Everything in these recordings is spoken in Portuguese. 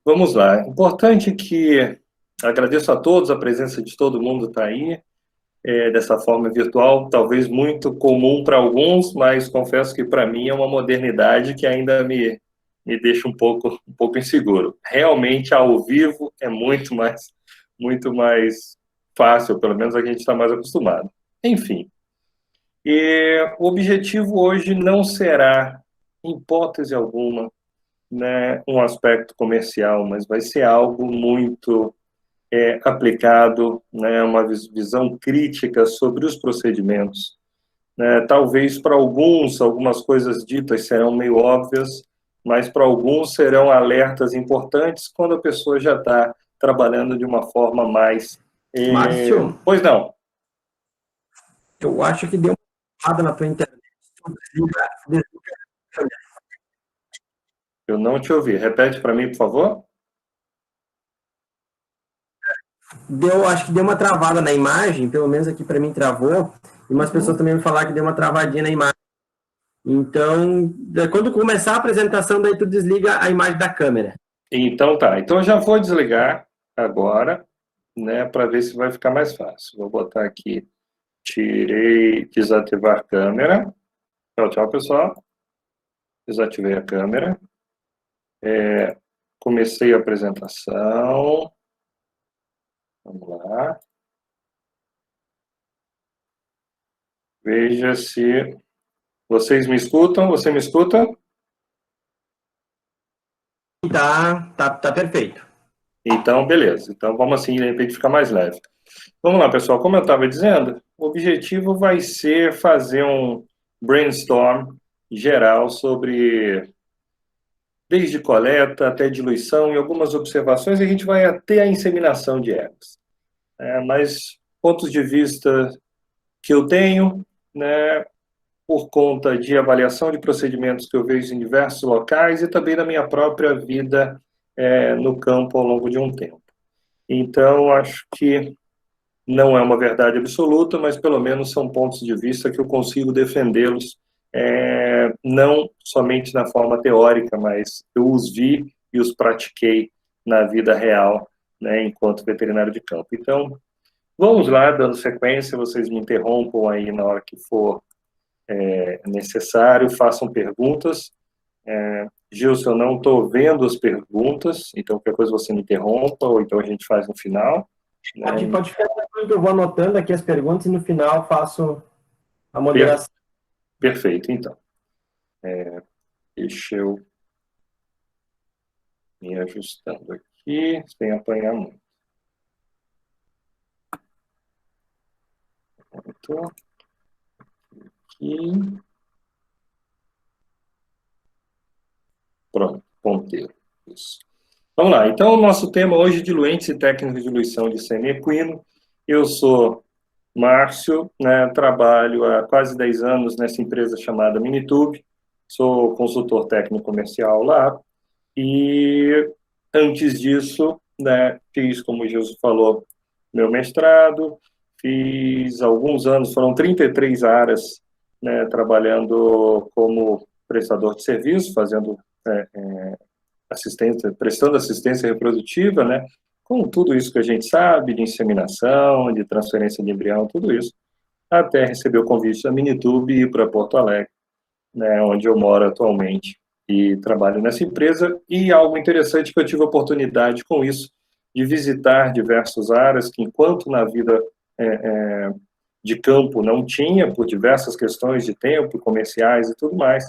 Vamos lá. Importante que agradeço a todos, a presença de todo mundo está aí, dessa forma virtual, talvez muito comum para alguns, mas confesso que para mim é uma modernidade que ainda me deixa um pouco inseguro. Realmente, ao vivo é muito mais fácil, pelo menos a gente está mais acostumado. Enfim, o objetivo hoje não será, em hipótese alguma, né, um aspecto comercial, mas vai ser algo muito aplicado, né, uma visão crítica sobre os procedimentos. Né? Talvez para alguns, algumas coisas ditas serão meio óbvias, mas para alguns serão alertas importantes quando a pessoa já está trabalhando de uma forma mais... Márcio, Pois não, eu acho que deu uma errada na tua internet. eu não te ouvi. Repete para mim, por favor. Acho que deu uma travada na imagem, pelo menos aqui para mim travou, e umas pessoas também me falaram que deu uma travadinha na imagem. Então, quando começar a apresentação, daí tu desliga a imagem da câmera. Então tá, então eu já vou desligar agora, né, para ver se vai ficar mais fácil. Vou botar aqui, desativar a câmera. Tchau, tchau, pessoal. Desativei a câmera. Comecei a apresentação. Vamos lá. Veja se vocês me escutam. Você me escuta? Tá perfeito. Então, beleza. Então, vamos assim, de repente, ficar mais leve. Vamos lá, pessoal. Como eu estava dizendo, o objetivo vai ser fazer um brainstorm geral sobre desde coleta até diluição e algumas observações, e a gente vai até a inseminação de ervas. Mas pontos de vista que eu tenho, né, por conta de avaliação de procedimentos que eu vejo em diversos locais e também da minha própria vida no campo ao longo de um tempo. Então, acho que não é uma verdade absoluta, mas pelo menos são pontos de vista que eu consigo defendê-los, não somente na forma teórica, mas eu os vi e os pratiquei na vida real, né, enquanto veterinário de campo. Então, vamos lá, dando sequência, vocês me interrompam aí na hora que for necessário, façam perguntas. Gilson, eu não estou vendo as perguntas, então qualquer coisa você me interrompa, ou então a gente faz no final. Pode ficar tranquilo que eu vou anotando aqui as perguntas e no final faço a moderação. Perfeito, então. Deixa eu me ajustando aqui, sem apanhar muito. Pronto. Aqui. Pronto, ponteiro. Isso. Vamos lá. Então, o nosso tema hoje é diluentes e técnicas de diluição de sêmen equino. Eu sou Márcio, né, trabalho há quase 10 anos nessa empresa chamada Minitube, sou consultor técnico comercial lá, e antes disso, né, fiz, como o Gilson falou, meu mestrado, fiz alguns anos, foram 33 áreas, né, trabalhando como prestador de serviço, fazendo assistência, prestando assistência reprodutiva, né, com tudo isso que a gente sabe, de inseminação, de transferência de embrião, tudo isso, até receber o convite da Minitube e ir para Porto Alegre, né, onde eu moro atualmente e trabalho nessa empresa. E algo interessante que eu tive a oportunidade com isso, de visitar diversas áreas que, enquanto na vida de campo não tinha, por diversas questões de tempo, comerciais e tudo mais,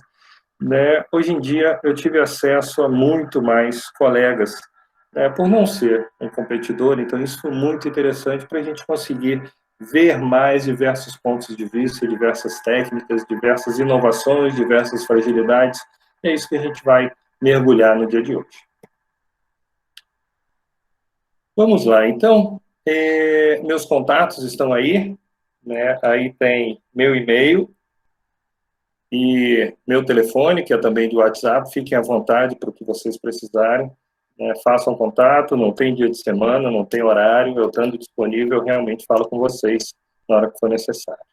né, hoje em dia eu tive acesso a muito mais colegas, né, por não ser um competidor, então isso foi muito interessante para a gente conseguir ver mais diversos pontos de vista, diversas técnicas, diversas inovações, diversas fragilidades, e é isso que a gente vai mergulhar no dia de hoje. Vamos lá, então, meus contatos estão aí, né, aí tem meu e-mail, e meu telefone, que é também de WhatsApp, fiquem à vontade para o que vocês precisarem, né, façam contato, não tem dia de semana, não tem horário, eu estando disponível, eu realmente falo com vocês na hora que for necessário.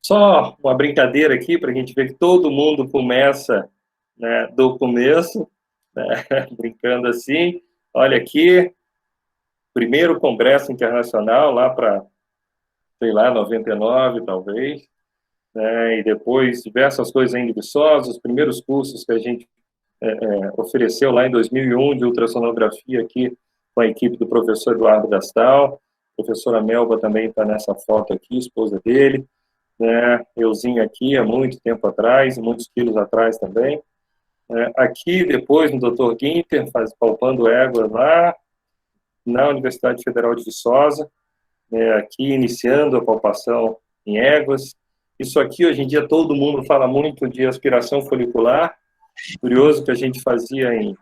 Só uma brincadeira aqui, para a gente ver que todo mundo começa, né, do começo, brincando assim. Olha aqui, primeiro congresso internacional lá para, sei lá, 99 talvez, né? E depois diversas coisas em Viçosa, os primeiros cursos que a gente ofereceu lá em 2001 de ultrassonografia aqui com a equipe do professor Eduardo Gastal. A professora Melba também está nessa foto aqui, esposa dele, né? Euzinho aqui há muito tempo atrás, muitos quilos atrás também. Aqui, depois, no Dr. Guinter, palpando éguas lá, na Universidade Federal de Viçosa, aqui iniciando a palpação em éguas. Isso aqui, hoje em dia, todo mundo fala muito de aspiração folicular. Curioso que a gente fazia em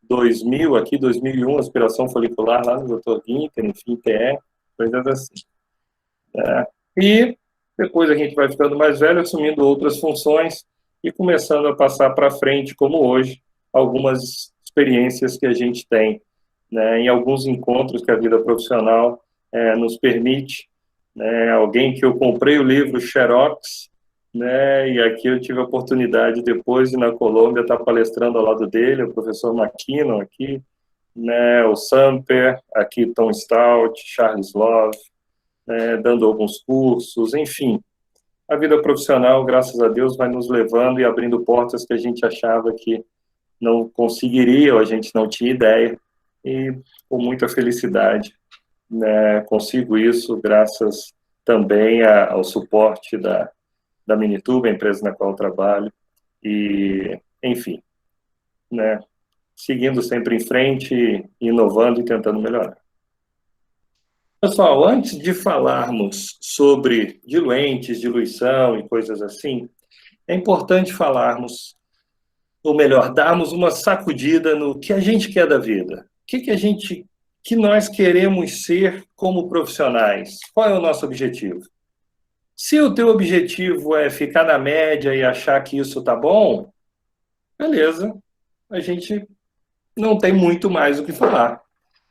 2000, aqui 2001, aspiração folicular lá no Dr. Guinter, enfim, TE, coisas assim. E depois a gente vai ficando mais velho, assumindo outras funções e começando a passar para frente, como hoje, algumas experiências que a gente tem, né, em alguns encontros que a vida profissional nos permite. Alguém que eu comprei o livro Xerox, e aqui eu tive a oportunidade, depois de na Colômbia, estar palestrando ao lado dele, o professor McKinnon aqui, o Samper, aqui Tom Stout, Charles Love, dando alguns cursos, enfim. A vida profissional, graças a Deus, vai nos levando e abrindo portas que a gente achava que não conseguiria, ou a gente não tinha ideia, e com muita felicidade, consigo isso graças também ao suporte da Minituba, a empresa na qual eu trabalho, e, enfim, seguindo sempre em frente, inovando e tentando melhorar. Pessoal, antes de falarmos sobre diluentes, diluição e coisas assim, é importante falarmos, ou melhor, darmos uma sacudida no que a gente quer da vida. O que nós queremos ser como profissionais? Qual é o nosso objetivo? Se o teu objetivo é ficar na média e achar que isso tá bom, beleza, a gente não tem muito mais o que falar.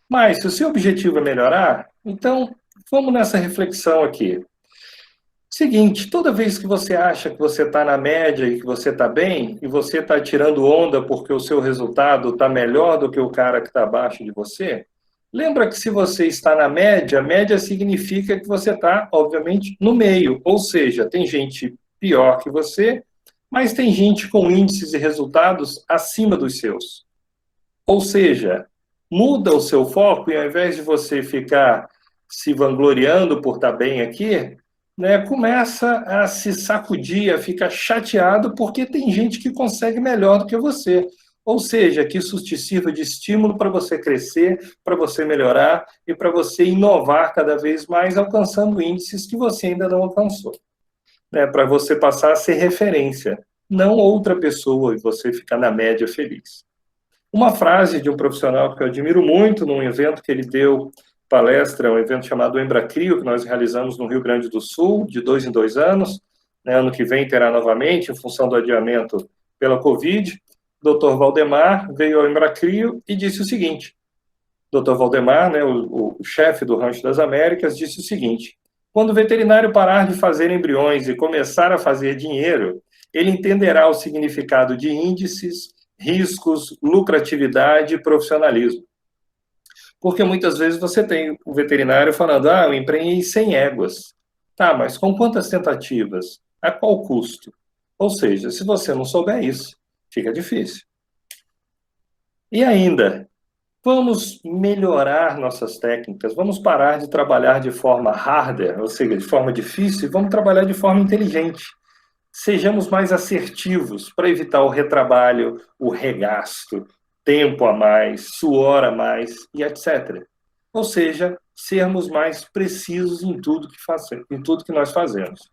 Mas se o seu objetivo é melhorar, então vamos nessa reflexão aqui. Seguinte, toda vez que você acha que você está na média e que você está bem, e você está tirando onda porque o seu resultado está melhor do que o cara que está abaixo de você, lembra que se você está na média, média significa que você está, obviamente, no meio. Ou seja, tem gente pior que você, mas tem gente com índices e resultados acima dos seus. Ou seja, muda o seu foco e ao invés de você ficar se vangloriando por estar bem aqui, começa a se sacudir, a ficar chateado porque tem gente que consegue melhor do que você. Ou seja, que isso te sirva de estímulo para você crescer, para você melhorar e para você inovar cada vez mais, alcançando índices que você ainda não alcançou. Para você passar a ser referência, não outra pessoa, e você ficar na média feliz. Uma frase de um profissional que eu admiro muito, num evento que ele deu palestra, um evento chamado Embracrio, que nós realizamos no Rio Grande do Sul, de 2 em 2 anos. Ano que vem terá novamente, em função do adiamento pela Covid. Dr. Valdemar veio ao Embracrio e disse o seguinte. Dr. Valdemar, o chefe do Rancho das Américas, disse o seguinte: quando o veterinário parar de fazer embriões e começar a fazer dinheiro, ele entenderá o significado de índices, riscos, lucratividade e profissionalismo. Porque muitas vezes você tem o veterinário falando, eu empreendei 100 éguas. Tá, mas com quantas tentativas? A qual custo? Ou seja, se você não souber isso, fica difícil. E ainda, vamos melhorar nossas técnicas, vamos parar de trabalhar de forma harder, ou seja, de forma difícil, e vamos trabalhar de forma inteligente. Sejamos mais assertivos para evitar o retrabalho, o regasto, tempo a mais, suor a mais e etc. Ou seja, sermos mais precisos em tudo que nós fazemos.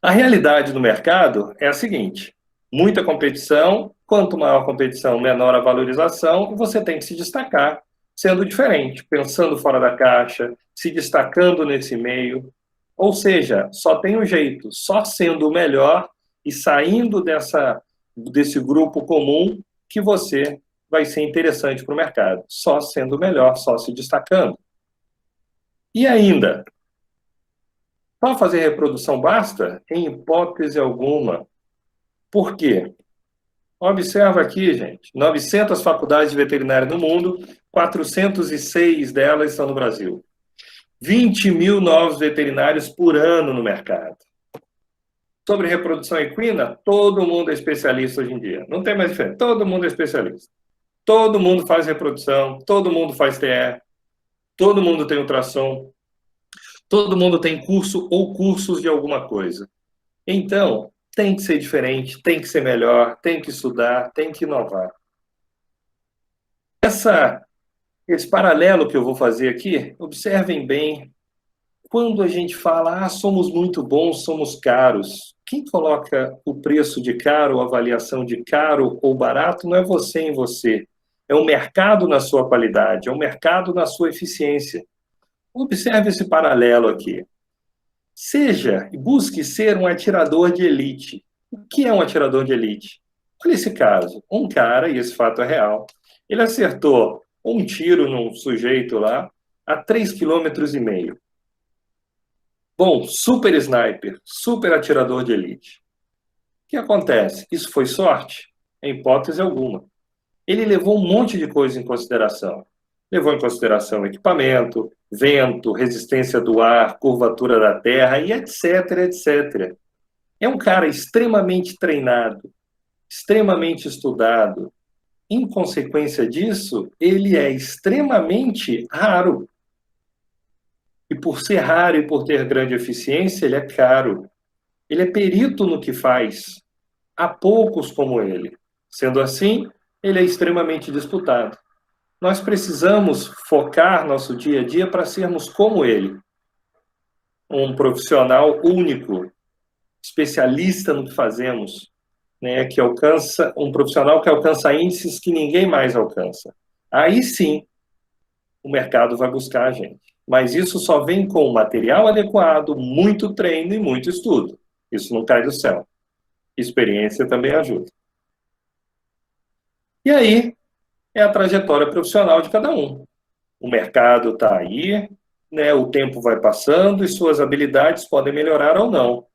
A realidade do mercado é a seguinte: muita competição, quanto maior a competição, menor a valorização, e você tem que se destacar, sendo diferente, pensando fora da caixa, se destacando nesse meio. Ou seja, só tem um jeito, só sendo o melhor e saindo desse grupo comum que você vai ser interessante para o mercado. Só sendo o melhor, só se destacando. E ainda, só fazer reprodução basta? Em hipótese alguma. Por quê? Observa aqui, gente, 900 faculdades de veterinária no mundo, 406 delas estão no Brasil. 20 mil novos veterinários por ano no mercado. Sobre reprodução equina, todo mundo é especialista hoje em dia. Não tem mais diferença, todo mundo é especialista. Todo mundo faz reprodução, todo mundo faz TE, todo mundo tem ultrassom, todo mundo tem curso ou cursos de alguma coisa. Então, tem que ser diferente, tem que ser melhor, tem que estudar, tem que inovar. Esse paralelo que eu vou fazer aqui, observem bem, quando a gente fala, somos muito bons, somos caros, quem coloca o preço de caro, a avaliação de caro ou barato, não é você em você, é o mercado na sua qualidade, é o mercado na sua eficiência. Observe esse paralelo aqui. Seja e busque ser um atirador de elite. O que é um atirador de elite? Olha esse caso. Um cara, e esse fato é real, ele acertou um tiro num sujeito lá a 3,5 km. Bom, super sniper, super atirador de elite. O que acontece? Isso foi sorte? Em hipótese alguma. Ele levou um monte de coisa em consideração. Levou em consideração equipamento, vento, resistência do ar, curvatura da terra e etc, etc. É um cara extremamente treinado, extremamente estudado. Em consequência disso, ele é extremamente raro. E por ser raro e por ter grande eficiência, ele é caro. Ele é perito no que faz. Há poucos como ele. Sendo assim, ele é extremamente disputado. Nós precisamos focar nosso dia a dia para sermos como ele. Um profissional único, especialista no que fazemos, né, que alcança, um profissional que alcança índices que ninguém mais alcança. Aí sim, o mercado vai buscar a gente. Mas isso só vem com material adequado, muito treino e muito estudo. Isso não cai do céu. Experiência também ajuda. E aí, é a trajetória profissional de cada um. O mercado está aí, né, o tempo vai passando e suas habilidades podem melhorar ou não.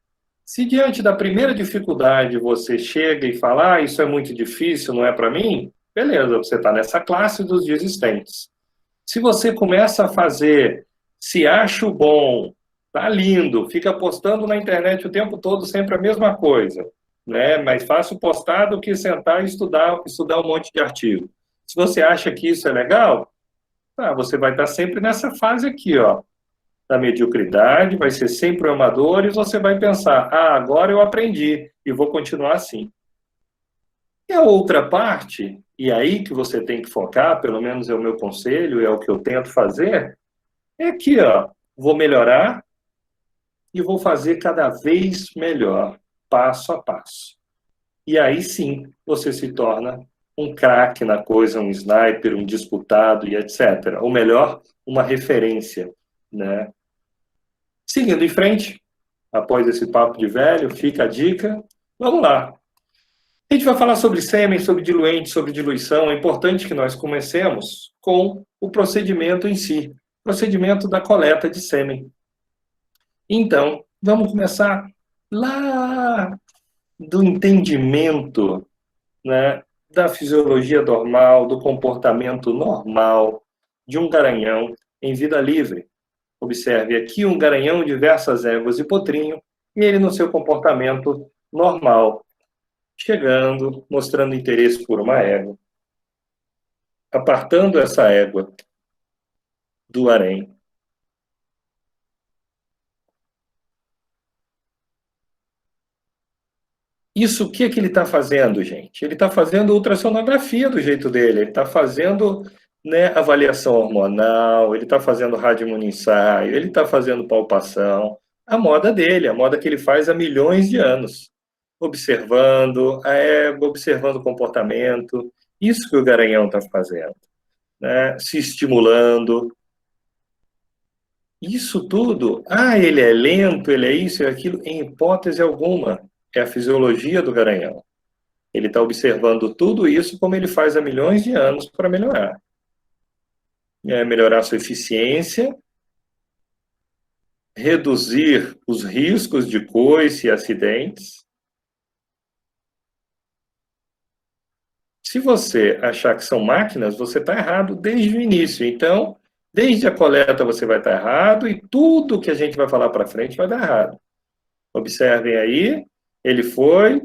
Se diante da primeira dificuldade você chega e fala, isso é muito difícil, não é para mim, beleza, você está nessa classe dos desistentes. Se você começa a fazer, se acha o bom, tá lindo, fica postando na internet o tempo todo sempre a mesma coisa, né? Mais fácil postar do que sentar e estudar um monte de artigo. Se você acha que isso é legal, você vai estar sempre nessa fase aqui, ó, da mediocridade, vai ser sempre um amador e você vai pensar, agora eu aprendi e vou continuar assim. E a outra parte, e aí que você tem que focar, pelo menos é o meu conselho, é o que eu tento fazer, é aqui, ó, vou melhorar e vou fazer cada vez melhor, passo a passo. E aí sim, você se torna um craque na coisa, um sniper, um disputado e etc. Ou melhor, uma referência, né? Seguindo em frente, após esse papo de velho, fica a dica, vamos lá. A gente vai falar sobre sêmen, sobre diluente, sobre diluição. É importante que nós comecemos com o procedimento em si, procedimento da coleta de sêmen. Então, vamos começar lá do entendimento, né, da fisiologia normal, do comportamento normal de um garanhão em vida livre. Observe aqui um garanhão, diversas éguas e potrinho, e ele no seu comportamento normal, chegando, mostrando interesse por uma égua, apartando essa égua do harém. Isso, o que é que ele está fazendo, gente? Ele está fazendo ultrassonografia do jeito dele, ele está fazendo, né, avaliação hormonal, ele está fazendo radioimunoensaio, ele está fazendo palpação, a moda dele, a moda que ele faz há milhões de anos, observando a égua, observando o comportamento, isso que o garanhão está fazendo, né, se estimulando. Isso tudo, ele é lento, ele é isso e aquilo, em hipótese alguma. É a fisiologia do garanhão. Ele está observando tudo isso como ele faz há milhões de anos para melhorar. Melhorar sua eficiência, reduzir os riscos de coice e acidentes, Se você achar que são máquinas, você está errado desde o início. Então, desde a coleta você vai estar errado e tudo que a gente vai falar para frente vai dar errado. Observem aí, ele foi,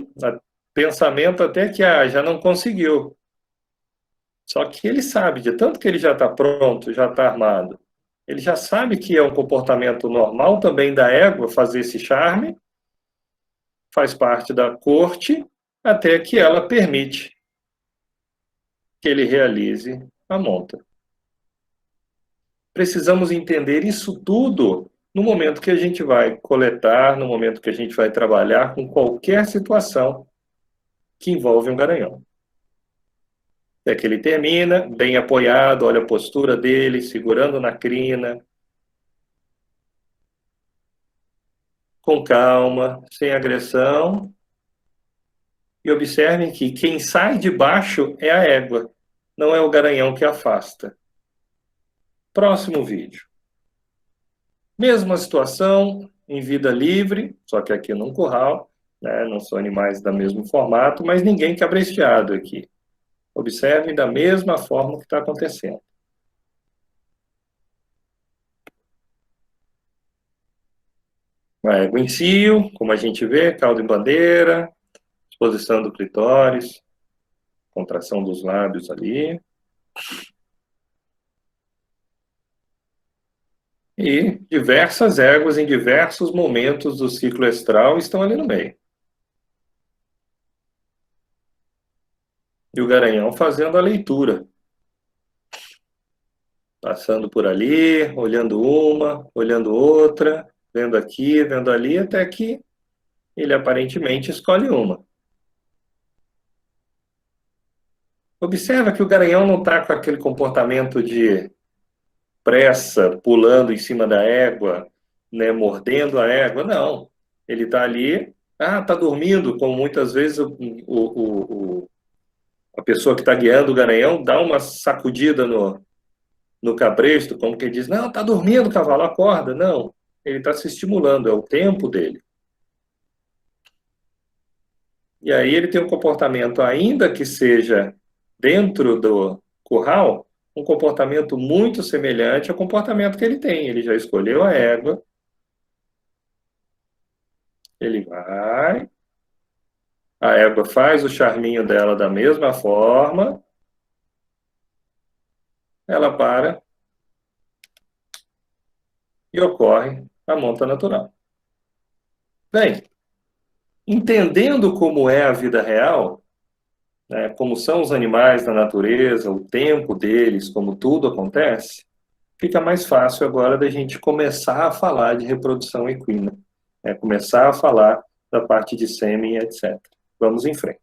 pensamento até que já não conseguiu. Só que ele sabe, de tanto que ele já está pronto, já está armado, ele já sabe que é um comportamento normal também da égua fazer esse charme, faz parte da corte, até que ela permite que ele realize a monta. Precisamos entender isso tudo no momento que a gente vai coletar, no momento que a gente vai trabalhar com qualquer situação que envolve um garanhão. Até que ele termina, bem apoiado, olha a postura dele, segurando na crina, com calma, sem agressão. E observem que quem sai de baixo é a égua, não é o garanhão que afasta. Próximo vídeo. Mesma situação, em vida livre, só que aqui num curral, né? Não são animais do mesmo formato, mas ninguém cabresteado aqui. Observem da mesma forma que está acontecendo. A égua em cio, como a gente vê, cauda em bandeira, exposição do clitóris, contração dos lábios ali. E diversas éguas em diversos momentos do ciclo estral estão ali no meio. E o garanhão fazendo a leitura. Passando por ali, olhando uma, olhando outra, vendo aqui, vendo ali, até que ele aparentemente escolhe uma. Observa que o garanhão não está com aquele comportamento de pressa, pulando em cima da égua, né, mordendo a égua. Não. Ele está ali, está dormindo, como muitas vezes a pessoa que está guiando o garanhão dá uma sacudida no cabresto, como que diz, não, está dormindo, cavalo, acorda. Não, ele está se estimulando, é o tempo dele. E aí ele tem um comportamento, ainda que seja dentro do curral, um comportamento muito semelhante ao comportamento que ele tem. Ele já escolheu a égua, ele vai, a égua faz o charminho dela da mesma forma, ela para e ocorre a monta natural. Bem, entendendo como é a vida real, né, como são os animais da natureza, o tempo deles, como tudo acontece, fica mais fácil agora da gente começar a falar de reprodução equina, né, começar a falar da parte de sêmen, etc. Vamos em frente.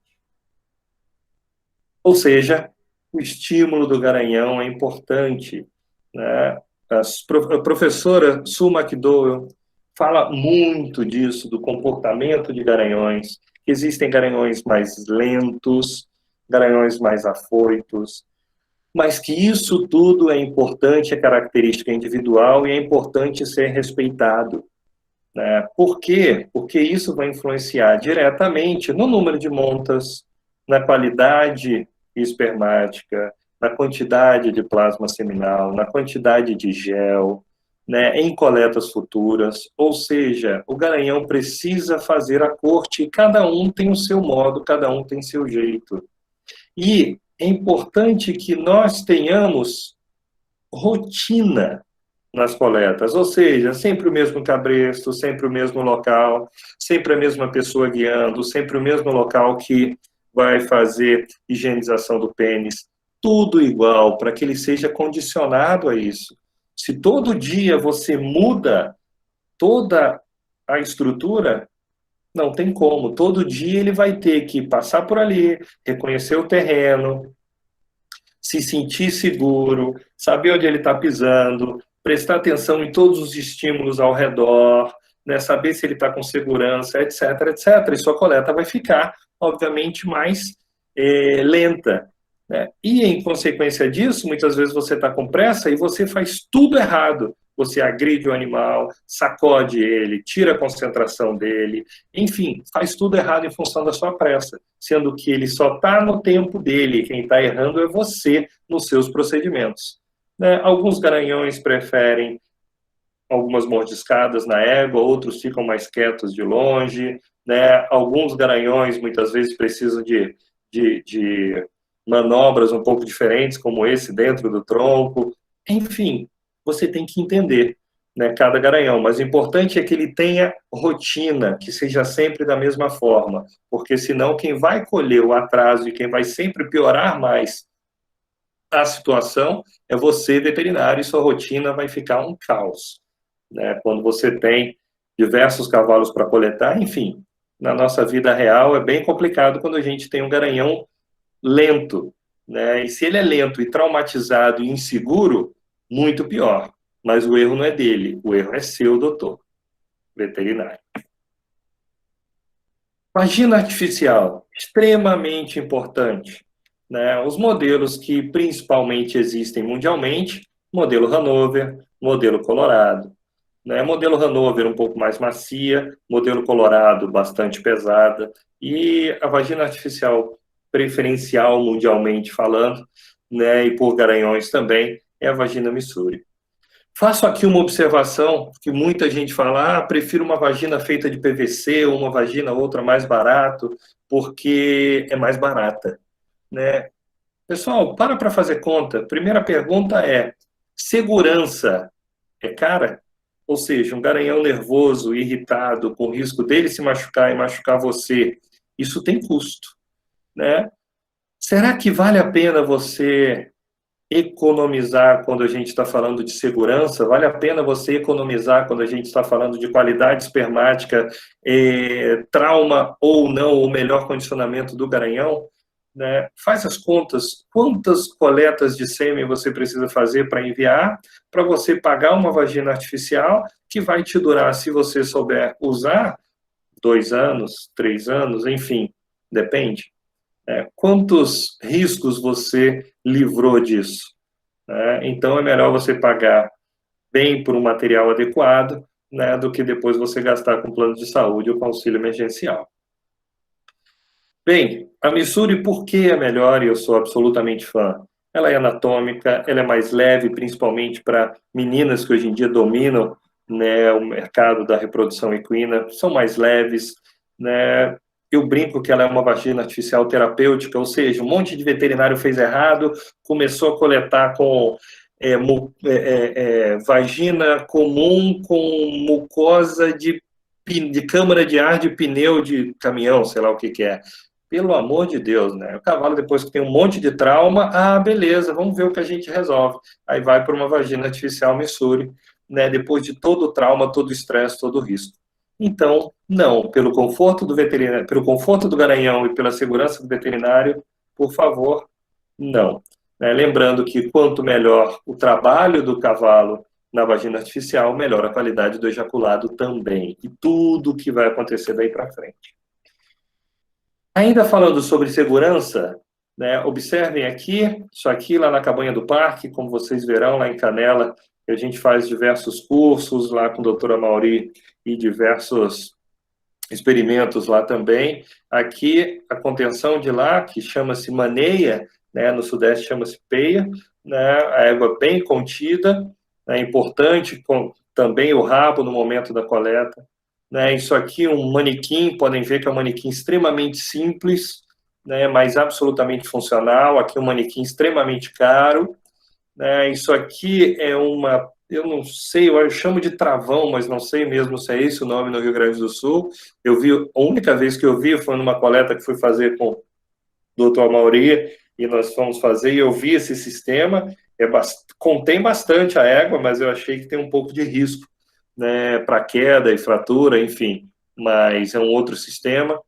Ou seja, o estímulo do garanhão é importante, né? A professora Sue McDowell fala muito disso, do comportamento de garanhões. Existem garanhões mais lentos, garanhões mais afoitos, mas que isso tudo é importante, é característica individual e é importante ser respeitado. Né? Por quê? Porque isso vai influenciar diretamente no número de montas, na qualidade espermática, na quantidade de plasma seminal, na quantidade de gel, né, em coletas futuras. Ou seja, o garanhão precisa fazer a corte e cada um tem o seu modo, cada um tem seu jeito. E é importante que nós tenhamos rotina nas coletas, ou seja, sempre o mesmo cabresto, sempre o mesmo local, sempre a mesma pessoa guiando, sempre o mesmo local que vai fazer higienização do pênis, tudo igual, para que ele seja condicionado a isso. Se todo dia você muda toda a estrutura, não tem como. Todo dia ele vai ter que passar por ali, reconhecer o terreno, se sentir seguro, saber onde ele está pisando, prestar atenção em todos os estímulos ao redor, né, saber se ele está com segurança, etc, etc. E sua coleta vai ficar, obviamente, mais lenta. né? E, em consequência disso, muitas vezes você está com pressa e você faz tudo errado. Você agride o animal, sacode ele, tira a concentração dele, enfim, faz tudo errado em função da sua pressa, sendo que ele só está no tempo dele, quem está errando é você nos seus procedimentos. Né? Alguns garanhões preferem algumas mordiscadas na égua, outros ficam mais quietos de longe, né? Alguns garanhões muitas vezes precisam de manobras um pouco diferentes, como esse dentro do tronco. Enfim, você tem que entender, né, cada garanhão, mas o importante é que ele tenha rotina, que seja sempre da mesma forma, porque senão quem vai colher o atraso e quem vai sempre piorar mais a situação é você, veterinário, e sua rotina vai ficar um caos, né? Quando você tem diversos cavalos para coletar, enfim, na nossa vida real é bem complicado quando a gente tem um garanhão lento, né? E se ele é lento e traumatizado e inseguro, muito pior. Mas o erro não é dele, o erro é seu, doutor veterinário. Vagina artificial, extremamente importante, né? Os modelos que principalmente existem mundialmente, modelo Hanover, modelo Colorado, né? Modelo Hanover um pouco mais macia, modelo Colorado bastante pesada, e a vagina artificial preferencial mundialmente falando, né, e por garanhões também, é a vagina Missouri. Faço aqui uma observação que muita gente fala, prefiro uma vagina feita de PVC, ou uma vagina outra mais barato, porque é mais barata, né? Pessoal, para fazer conta. Primeira pergunta é, segurança é cara? Ou seja, um garanhão nervoso, irritado, com risco dele se machucar e machucar você, isso tem custo, né? Será que vale a pena você economizar quando a gente está falando de segurança? Vale a pena você economizar quando a gente está falando de qualidade espermática, trauma ou não, o melhor condicionamento do garanhão? Né? Faz as contas, quantas coletas de sêmen você precisa fazer para enviar, para você pagar uma vagina artificial que vai te durar, se você souber usar, 2 anos, 3 anos, enfim, depende. Quantos riscos você livrou disso? Então, é melhor você pagar bem por um material adequado, né, do que depois você gastar com plano de saúde ou com auxílio emergencial. Bem, a Missouri, por que é melhor? E eu sou absolutamente fã. Ela é anatômica, ela é mais leve, principalmente para meninas que hoje em dia dominam, né, o mercado da reprodução equina, são mais leves, né? Eu brinco que ela é uma vagina artificial terapêutica, ou seja, um monte de veterinário fez errado, começou a coletar com vagina comum com mucosa de câmara de ar de pneu de caminhão, sei lá o que é. Pelo amor de Deus, né? O cavalo, depois que tem um monte de trauma, beleza, vamos ver o que a gente resolve. Aí vai para uma vagina artificial Missouri, né? Depois de todo o trauma, todo o estresse, todo o risco. Então, não, pelo conforto do veterinário, pelo conforto do garanhão e pela segurança do veterinário, por favor, não. Lembrando que quanto melhor o trabalho do cavalo na vagina artificial, melhor a qualidade do ejaculado também. E tudo que vai acontecer daí para frente. Ainda falando sobre segurança, né, observem aqui, isso aqui lá na Cabanha do Parque, como vocês verão lá em Canela, a gente faz diversos cursos lá com a doutora Mauri e diversos experimentos lá também. Aqui, a contenção de lá, que chama-se maneia, né, no Sudeste chama-se peia, né, a égua bem contida, é importante também o rabo no momento da coleta. Né, isso aqui, um manequim, podem ver que é um manequim extremamente simples, né, mas absolutamente funcional. Aqui um manequim extremamente caro. Né, isso aqui é eu não sei, eu chamo de travão, mas não sei mesmo se é esse o nome no Rio Grande do Sul. A única vez que eu vi foi numa coleta que fui fazer com o doutor Amauri, e nós fomos fazer, e eu vi esse sistema, contém bastante a égua, mas eu achei que tem um pouco de risco, né, para queda e fratura, enfim, mas é um outro sistema.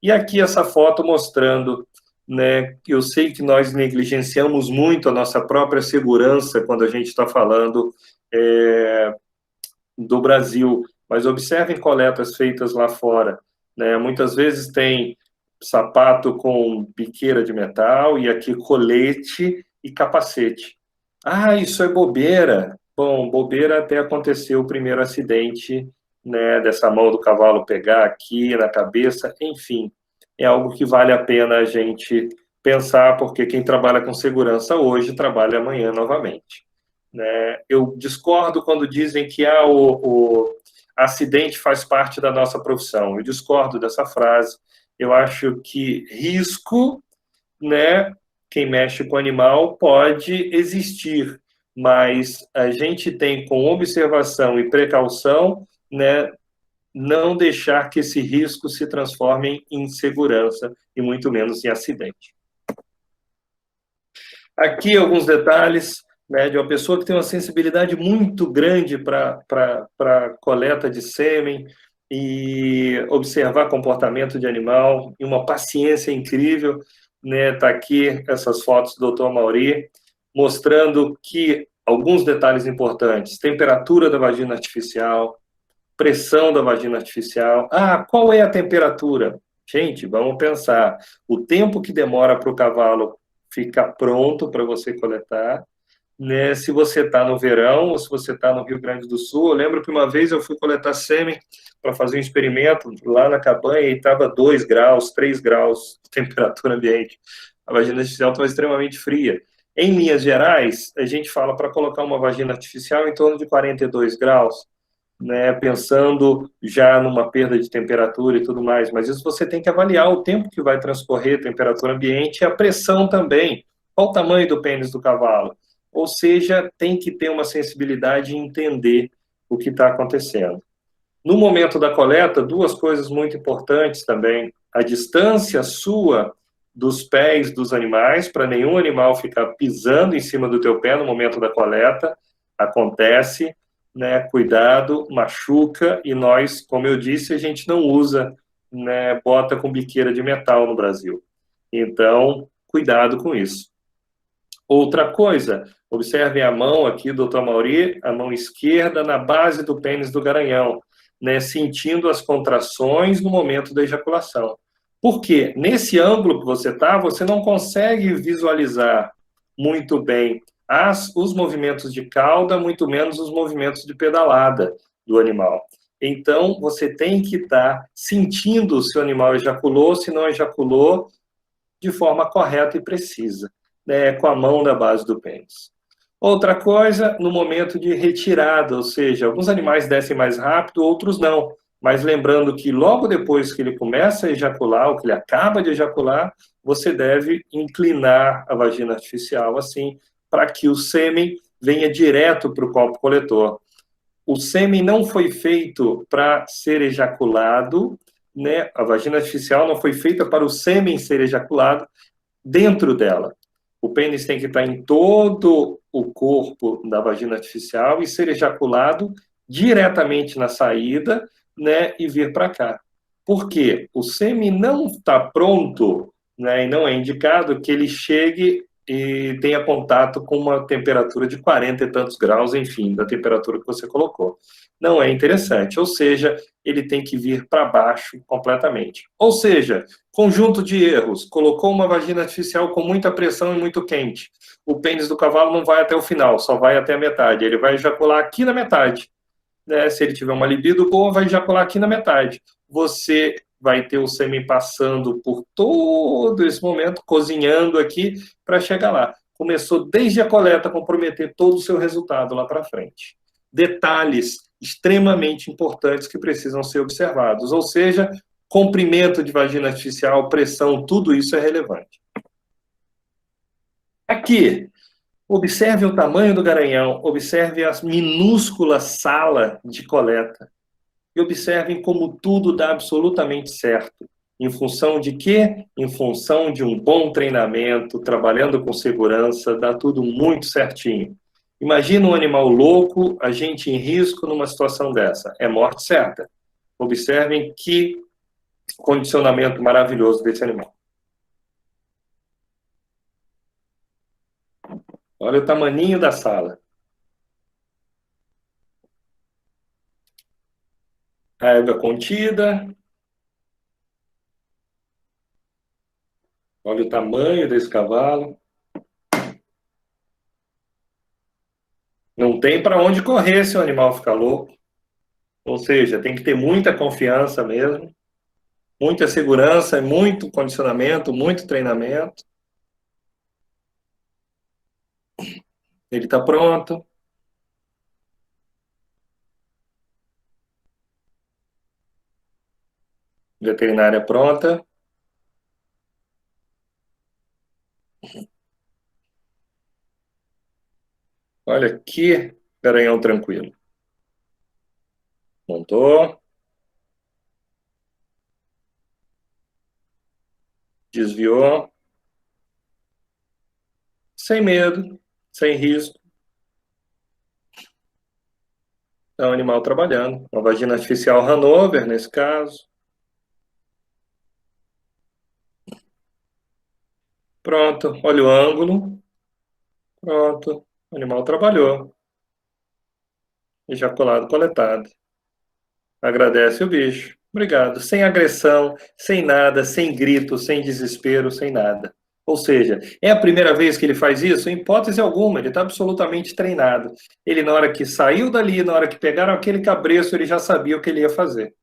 E aqui essa foto mostrando, né, eu sei que nós negligenciamos muito a nossa própria segurança quando a gente está falando do Brasil, mas observem coletas feitas lá fora, né, muitas vezes tem sapato com biqueira de metal e aqui colete e capacete. Ah, isso é bobeira. Bom, bobeira até aconteceu o primeiro acidente, né, dessa mão do cavalo pegar aqui na cabeça, enfim, é algo que vale a pena a gente pensar, porque quem trabalha com segurança hoje trabalha amanhã novamente. Né? Eu discordo quando dizem que o acidente faz parte da nossa profissão. Eu discordo dessa frase. Eu acho que risco, né, quem mexe com animal pode existir, mas a gente tem, com observação e precaução, né, não deixar que esse risco se transforme em insegurança e muito menos em acidente. Aqui alguns detalhes, né, de uma pessoa que tem uma sensibilidade muito grande para coleta de sêmen e observar comportamento de animal, e uma paciência incrível, né? Tá aqui essas fotos do Dr. Mauri, mostrando que alguns detalhes importantes: temperatura da vagina artificial, pressão da vagina artificial. Ah, qual é a temperatura? Gente, vamos pensar. O tempo que demora para o cavalo ficar pronto para você coletar, né? Se você está no verão ou se você está no Rio Grande do Sul. Eu lembro que uma vez eu fui coletar sêmen para fazer um experimento lá na cabanha e estava 2 graus, 3 graus de temperatura ambiente. A vagina artificial estava extremamente fria. Em linhas gerais, a gente fala para colocar uma vagina artificial em torno de 42 graus, né, pensando já numa perda de temperatura e tudo mais, mas isso você tem que avaliar o tempo que vai transcorrer, a temperatura ambiente e a pressão também. Qual o tamanho do pênis do cavalo? Ou seja, tem que ter uma sensibilidade e entender o que está acontecendo. No momento da coleta, duas coisas muito importantes também: a distância sua dos pés dos animais, para nenhum animal ficar pisando em cima do teu pé no momento da coleta. Acontece, né? Cuidado, machuca, e nós, como eu disse, a gente não usa, né, bota com biqueira de metal no Brasil. Então, cuidado com isso. Outra coisa, observem a mão aqui, doutor Mauri, a mão esquerda na base do pênis do garanhão, né, sentindo as contrações no momento da ejaculação. Por quê? Nesse ângulo que você está, você não consegue visualizar muito bem os movimentos de cauda, muito menos os movimentos de pedalada do animal. Então, você tem que estar sentindo se o animal ejaculou, se não ejaculou, de forma correta e precisa, né, com a mão na base do pênis. Outra coisa, no momento de retirada, ou seja, alguns animais descem mais rápido, outros não. Mas lembrando que logo depois que ele começa a ejacular, ou que ele acaba de ejacular, você deve inclinar a vagina artificial assim, para que o sêmen venha direto para o copo coletor. O sêmen não foi feito para ser ejaculado, né? A vagina artificial não foi feita para o sêmen ser ejaculado dentro dela. O pênis tem que estar em todo o corpo da vagina artificial e ser ejaculado diretamente na saída, né, e vir para cá. Por quê? O sêmen não está pronto, né, e não é indicado que ele chegue e tenha contato com uma temperatura de 40 e tantos graus, enfim, da temperatura que você colocou. Não é interessante, ou seja, ele tem que vir para baixo completamente. Ou seja, conjunto de erros: colocou uma vagina artificial com muita pressão e muito quente. O pênis do cavalo não vai até o final, só vai até a metade. Ele vai ejacular aqui na metade, né? Se ele tiver uma libido boa, vai ejacular aqui na metade. Você vai ter o sêmen passando por todo esse momento, cozinhando aqui para chegar lá. Começou desde a coleta a comprometer todo o seu resultado lá para frente. Detalhes extremamente importantes que precisam ser observados, ou seja, comprimento de vagina artificial, pressão, tudo isso é relevante. Aqui, observe o tamanho do garanhão, observe a minúscula sala de coleta e observem como tudo dá absolutamente certo. Em função de quê? Em função de um bom treinamento, trabalhando com segurança, dá tudo muito certinho. Imagina um animal louco, a gente em risco numa situação dessa. É morte certa. Observem que condicionamento maravilhoso desse animal. Olha o tamaninho da sala. A água contida. Olha o tamanho desse cavalo. Não tem para onde correr se o animal ficar louco. Ou seja, tem que ter muita confiança mesmo, muita segurança, muito condicionamento, muito treinamento. Ele está pronto. Veterinária pronta. Olha que garanhão tranquilo. Montou. Desviou. Sem medo, sem risco. É um animal trabalhando. Uma vagina artificial Hanover, nesse caso. Pronto. Olha o ângulo. Pronto. O animal trabalhou. Ejaculado coletado. Agradece o bicho. Obrigado. Sem agressão, sem nada, sem grito, sem desespero, sem nada. Ou seja, é a primeira vez que ele faz isso? Em hipótese alguma, ele está absolutamente treinado. Ele, na hora que saiu dali, na hora que pegaram aquele cabresto, ele já sabia o que ele ia fazer.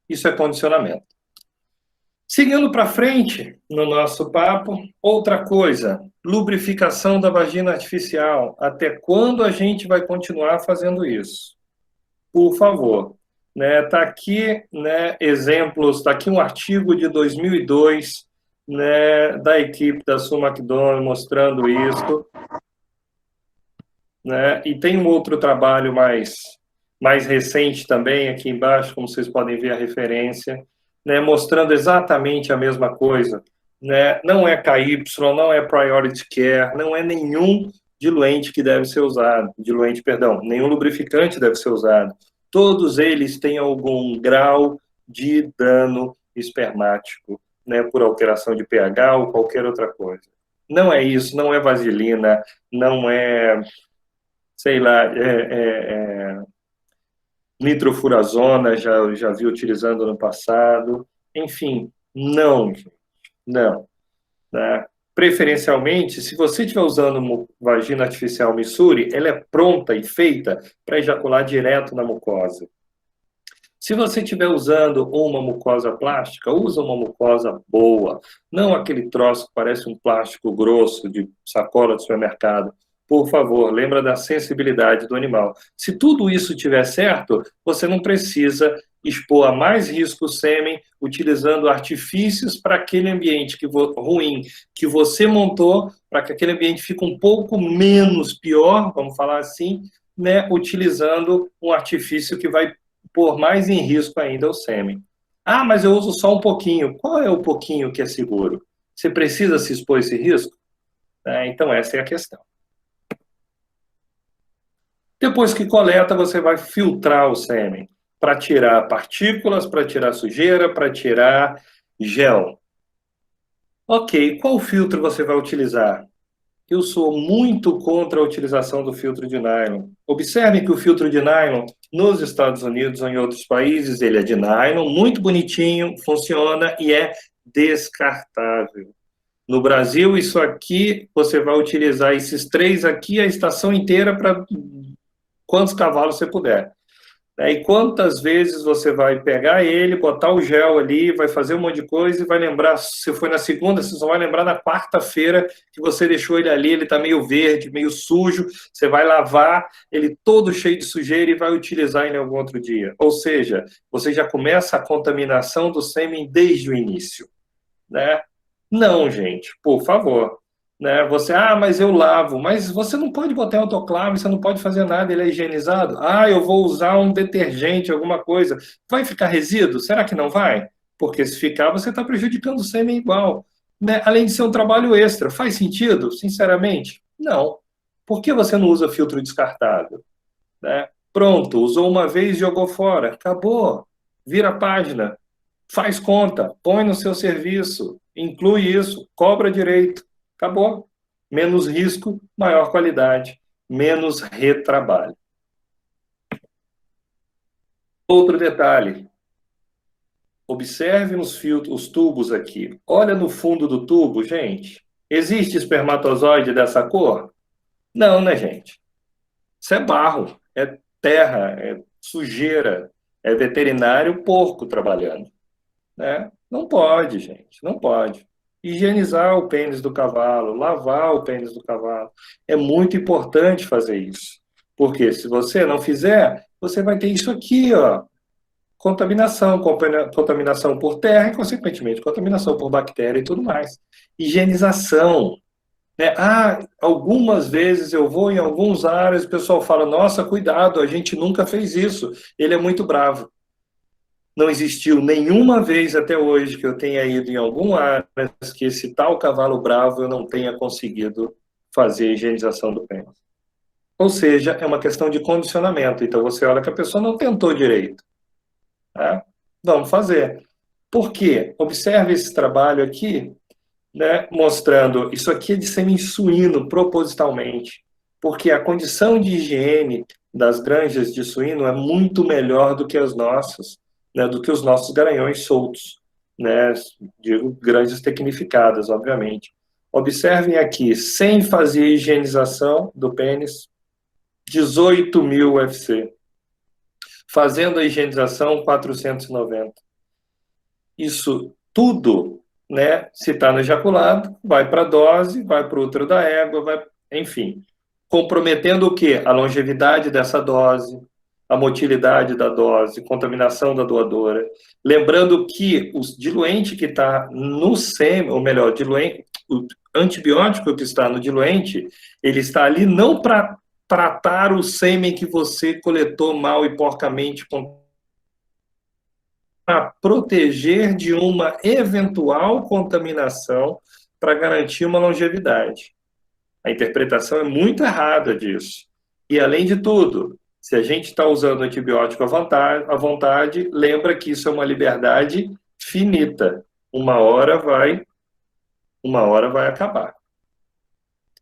Isso é condicionamento. Seguindo para frente no nosso papo, outra coisa, lubrificação da vagina artificial. Até quando a gente vai continuar fazendo isso? Por favor. Né, tá aqui, né, exemplos, tá aqui um artigo de 2002, né, da equipe da Sue McDonald mostrando isso, né, e tem um outro trabalho mais recente também aqui embaixo, como vocês podem ver a referência, né, mostrando exatamente a mesma coisa, né, não é KY, não é Priority Care, não é nenhum diluente que deve ser usado, nenhum lubrificante deve ser usado. Todos eles têm algum grau de dano espermático, né, por alteração de pH ou qualquer outra coisa. Não é isso, não é vaselina, não é, sei lá, nitrofurazona, já vi utilizando no passado. Enfim, não, não. Né? Preferencialmente, se você estiver usando uma vagina artificial Missuri, ela é pronta e feita para ejacular direto na mucosa. Se você estiver usando uma mucosa plástica, usa uma mucosa boa, não aquele troço que parece um plástico grosso de sacola de supermercado. Por favor, lembra da sensibilidade do animal. Se tudo isso estiver certo, você não precisa expor a mais risco o sêmen utilizando artifícios para aquele ambiente ruim que você montou, para que aquele ambiente fique um pouco menos pior, vamos falar assim, né, utilizando um artifício que vai pôr mais em risco ainda o sêmen. Ah, mas eu uso só um pouquinho. Qual é o pouquinho que é seguro? Você precisa se expor a esse risco? Então, essa é a questão. Depois que coleta, você vai filtrar o sêmen para tirar partículas, para tirar sujeira, para tirar gel. Ok, qual filtro você vai utilizar? Eu sou muito contra a utilização do filtro de nylon. Observe que o filtro de nylon, nos Estados Unidos ou em outros países, ele é de nylon, muito bonitinho, funciona e é descartável. No Brasil, isso aqui, você vai utilizar esses 3 aqui a estação inteira para quantos cavalos você puder. E quantas vezes você vai pegar ele, botar o gel ali, vai fazer um monte de coisa e vai lembrar, se foi na segunda, você só vai lembrar na quarta-feira que você deixou ele ali, ele está meio verde, meio sujo, você vai lavar ele todo cheio de sujeira e vai utilizar ele em algum outro dia. Ou seja, você já começa a contaminação do sêmen desde o início. Né? Não, gente, por favor. Né? Mas eu lavo. Mas você não pode botar em autoclave, você não pode fazer nada, ele é higienizado. Eu vou usar um detergente, alguma coisa. Vai ficar resíduo? Será que não vai? Porque se ficar, você está prejudicando o sêmen igual. Né? Além de ser um trabalho extra. Faz sentido? Sinceramente, não. Por que você não usa filtro descartável? Né? Pronto, usou uma vez, jogou fora. Acabou. Vira a página. Faz conta, põe no seu serviço, inclui isso, cobra direito. Acabou. Menos risco, maior qualidade, menos retrabalho. Outro detalhe. Observe os filtros, os tubos aqui. Olha no fundo do tubo, gente. Existe espermatozoide dessa cor? Não, né, gente? Isso é barro, é terra, é sujeira, é veterinário porco trabalhando, né? Não pode, gente, não pode. Higienizar o pênis do cavalo, lavar o pênis do cavalo. É muito importante fazer isso. Porque se você não fizer, você vai ter isso aqui, ó. Contaminação por terra e, consequentemente, contaminação por bactéria e tudo mais. Higienização, né? Algumas vezes eu vou em alguns áreas, o pessoal fala, nossa, cuidado, a gente nunca fez isso, ele é muito bravo. Não existiu nenhuma vez até hoje que eu tenha ido em algum área que esse tal cavalo bravo eu não tenha conseguido fazer a higienização do pênis. Ou seja, é uma questão de condicionamento. Então você olha que a pessoa não tentou direito. Tá? Vamos fazer. Por quê? Observe esse trabalho aqui, né, mostrando, isso aqui é de sêmen suíno, propositalmente, porque a condição de higiene das granjas de suíno é muito melhor do que as nossas, né, do que os nossos garanhões soltos, né, digo, granjas tecnificadas, obviamente. Observem aqui, sem fazer higienização do pênis, 18.000 UFC. Fazendo a higienização, 490. Isso tudo, né, se está no ejaculado, vai para a dose, vai para o útero da égua, enfim, comprometendo o quê? A longevidade dessa dose, a motilidade da dose, contaminação da doadora. Lembrando que o diluente que está no sêmen, ou melhor, o antibiótico que está no diluente, ele está ali não para tratar o sêmen que você coletou mal e porcamente, para proteger de uma eventual contaminação para garantir uma longevidade. A interpretação é muito errada disso. E, além de tudo, se a gente está usando antibiótico à vontade, lembra que isso é uma liberdade finita. Uma hora vai acabar.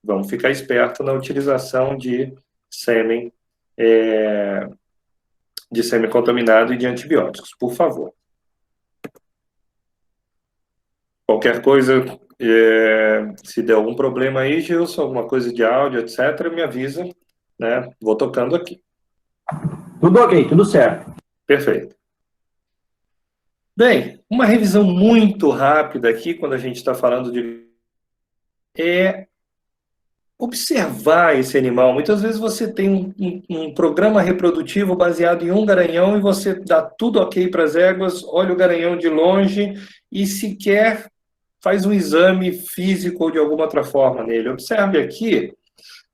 Vamos ficar esperto na utilização de sêmen contaminado e de antibióticos, por favor. Qualquer coisa, se der algum problema aí, Gilson, alguma coisa de áudio, etc., me avisa, né? Vou tocando aqui. Tudo ok, tudo certo. Perfeito. Bem, uma revisão muito rápida aqui, quando a gente está falando de observar esse animal. Muitas vezes você tem um programa reprodutivo baseado em um garanhão e você dá tudo ok para as éguas, olha o garanhão de longe e sequer faz um exame físico ou de alguma outra forma nele. Observe aqui,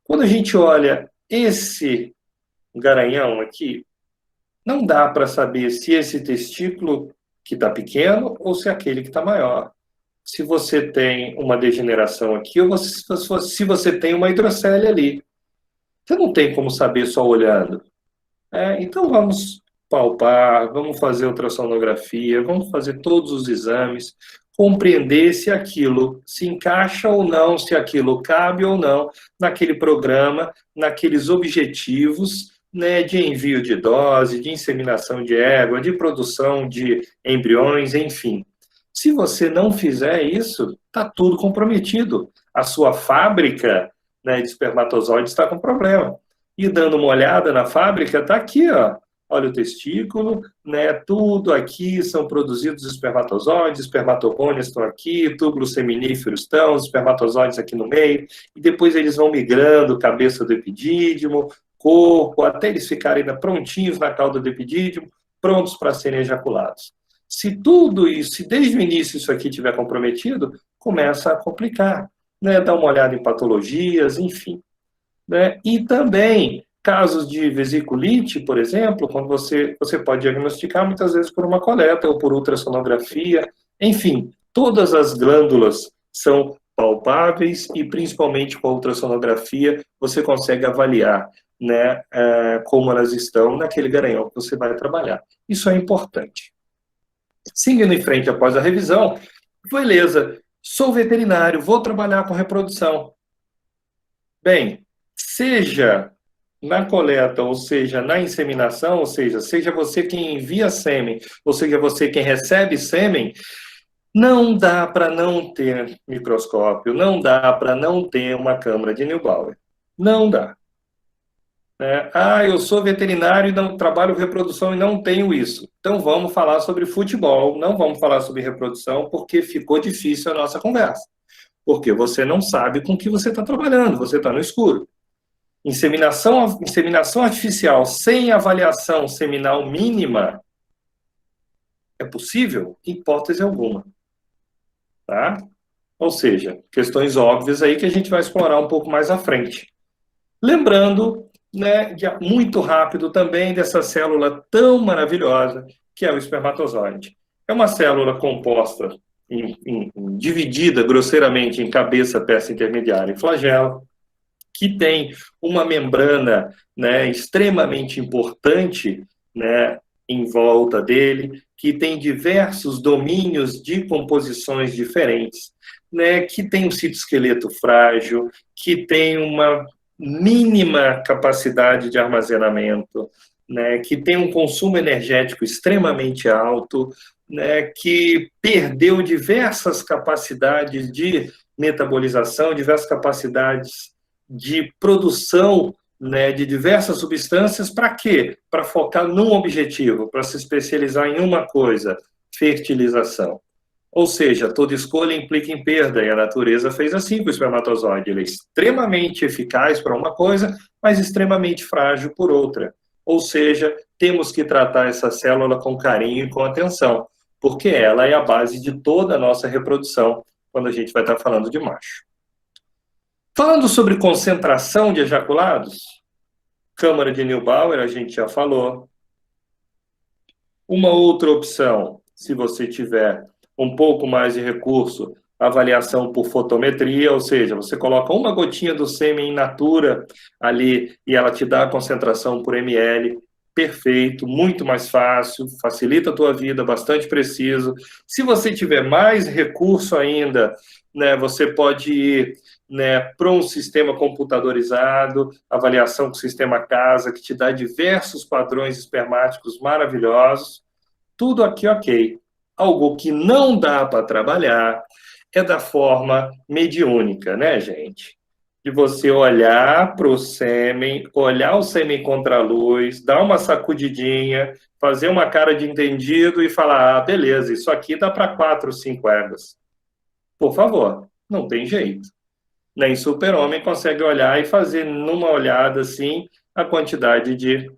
quando a gente olha esse garanhão aqui, não dá para saber se esse testículo que está pequeno ou se é aquele que está maior. Se você tem uma degeneração aqui ou se você tem uma hidrocele ali. Você não tem como saber só olhando. Então vamos palpar, vamos fazer ultrassonografia, vamos fazer todos os exames, compreender se aquilo se encaixa ou não, se aquilo cabe ou não naquele programa, naqueles objetivos, né, de envio de dose, de inseminação de égua, de produção de embriões, enfim. Se você não fizer isso, está tudo comprometido. A sua fábrica, né, de espermatozoides está com problema. E dando uma olhada na fábrica, está aqui, ó. Olha o testículo, né? Tudo aqui são produzidos espermatozoides, espermatogônias estão aqui, túbulos seminíferos estão, os espermatozoides aqui no meio, e depois eles vão migrando, cabeça do epidídimo, corpo, até eles ficarem prontinhos na cauda do epidídimo, prontos para serem ejaculados. Se tudo isso, se desde o início isso aqui estiver comprometido, começa a complicar, né? Dá uma olhada em patologias, enfim. Né? E também casos de vesiculite, por exemplo, quando você pode diagnosticar muitas vezes por uma coleta ou por ultrassonografia, enfim, todas as glândulas são palpáveis e principalmente com a ultrassonografia você consegue avaliar, né, como elas estão naquele garanhão que você vai trabalhar. Isso é importante. Seguindo em frente após a revisão, beleza, sou veterinário, vou trabalhar com reprodução. Bem, seja na coleta, ou seja, na inseminação, ou seja você quem envia sêmen, ou seja você quem recebe sêmen, não dá para não ter microscópio, não dá para não ter uma câmara de Neubauer. Não dá. Eu sou veterinário e não trabalho com reprodução e não tenho isso. Então vamos falar sobre futebol, não vamos falar sobre reprodução, porque ficou difícil a nossa conversa. Porque você não sabe com que você está trabalhando, você está no escuro. Inseminação artificial sem avaliação seminal mínima é possível? Hipótese alguma. Tá? Ou seja, questões óbvias aí que a gente vai explorar um pouco mais à frente. Lembrando, né, muito rápido também dessa célula tão maravilhosa que é o espermatozoide. É uma célula composta, dividida grosseiramente em cabeça, peça intermediária e flagelo, que tem uma membrana, né, extremamente importante, né, em volta dele, que tem diversos domínios de composições diferentes, né, que tem um citoesqueleto frágil, que tem uma mínima capacidade de armazenamento, né, que tem um consumo energético extremamente alto, né, que perdeu diversas capacidades de metabolização, diversas capacidades de produção, né, de diversas substâncias, para quê? Para focar num objetivo, para se especializar em uma coisa, fertilização. Ou seja, toda escolha implica em perda, e a natureza fez assim com o espermatozoide. Ele é extremamente eficaz para uma coisa, mas extremamente frágil por outra. Ou seja, temos que tratar essa célula com carinho e com atenção, porque ela é a base de toda a nossa reprodução, quando a gente vai estar falando de macho. Falando sobre concentração de ejaculados, câmara de Neubauer, a gente já falou. Uma outra opção, se você tiver um pouco mais de recurso, avaliação por fotometria, ou seja, você coloca uma gotinha do sêmen in natura ali e ela te dá a concentração por ml, perfeito, muito mais fácil, facilita a tua vida, bastante preciso. Se você tiver mais recurso ainda, né, você pode ir, né, para um sistema computadorizado, avaliação com o sistema casa, que te dá diversos padrões espermáticos maravilhosos. Tudo aqui ok. Algo que não dá para trabalhar é da forma mediúnica, né, gente? De você olhar para o sêmen, olhar o sêmen contra a luz, dar uma sacudidinha, fazer uma cara de entendido e falar, ah, beleza, isso aqui dá para 4 ou 5 éguas. Por favor, não tem jeito. Nem super-homem consegue olhar e fazer numa olhada assim a quantidade de...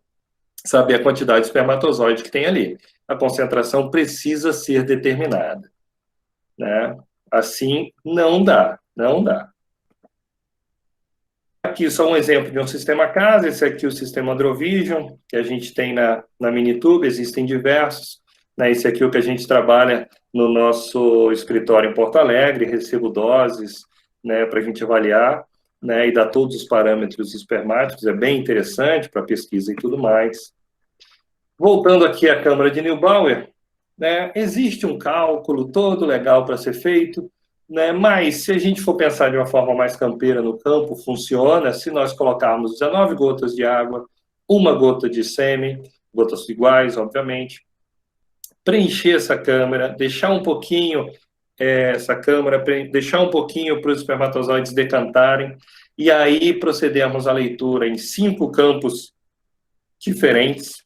saber a quantidade de espermatozoide que tem ali. A concentração precisa ser determinada, né? Assim, não dá, não dá. Aqui só um exemplo de um sistema casa, esse aqui é o sistema Androvision, que a gente tem na Minitube, existem diversos, né? Esse aqui é o que a gente trabalha no nosso escritório em Porto Alegre, recebo doses, né, para a gente avaliar, né, e dar todos os parâmetros espermáticos, é bem interessante para pesquisa e tudo mais. Voltando aqui à câmara de Neubauer, né, existe um cálculo todo legal para ser feito, né, mas se a gente for pensar de uma forma mais campeira no campo, funciona se nós colocarmos 19 gotas de água, uma gota de sêmen, gotas iguais, obviamente, preencher essa câmara, deixar um pouquinho essa câmara, deixar um pouquinho para os espermatozoides decantarem, e aí procedermos à leitura em 5 campos diferentes.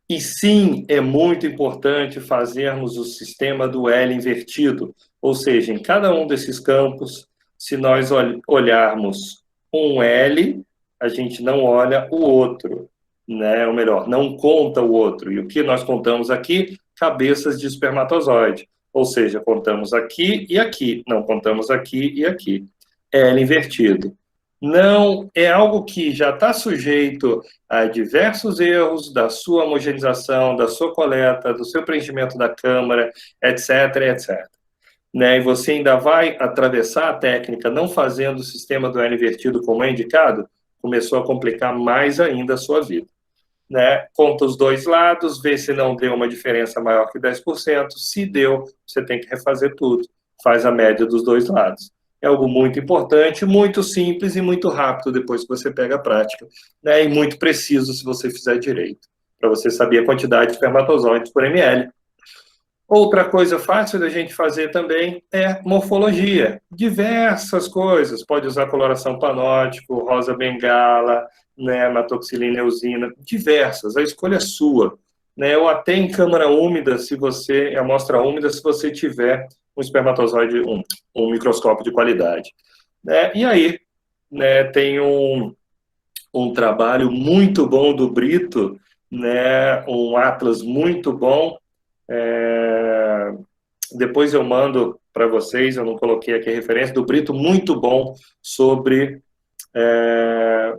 E sim, é muito importante fazermos o sistema do L invertido, ou seja, em cada um desses campos, se nós olharmos um L, a gente não olha o outro, né? Ou melhor, não conta o outro. E o que nós contamos aqui? Cabeças de espermatozoide. Ou seja, contamos aqui e aqui, não contamos aqui e aqui. L invertido. Não é algo que já está sujeito a diversos erros da sua homogeneização, da sua coleta, do seu preenchimento da câmara, etc, etc. Né? E você ainda vai atravessar a técnica não fazendo o sistema do L invertido como é indicado, começou a complicar mais ainda a sua vida. Né? Conta os dois lados, vê se não deu uma diferença maior que 10%. Se deu, você tem que refazer tudo. Faz a média dos dois lados. É algo muito importante, muito simples e muito rápido depois que você pega a prática, né? E muito preciso se você fizer direito, para você saber a quantidade de espermatozoides por ml. Outra coisa fácil da gente fazer também é morfologia. Diversas coisas. Pode usar coloração panótico, rosa bengala, né, hematoxilina eosina, diversas. A escolha é sua. Né, ou até em câmara úmida, se você, amostra úmida, se você tiver um espermatozoide, um microscópio de qualidade. Né, e aí, né, tem um trabalho muito bom do Brito, né, um atlas muito bom, depois eu mando para vocês, eu não coloquei aqui a referência, do Brito, muito bom sobre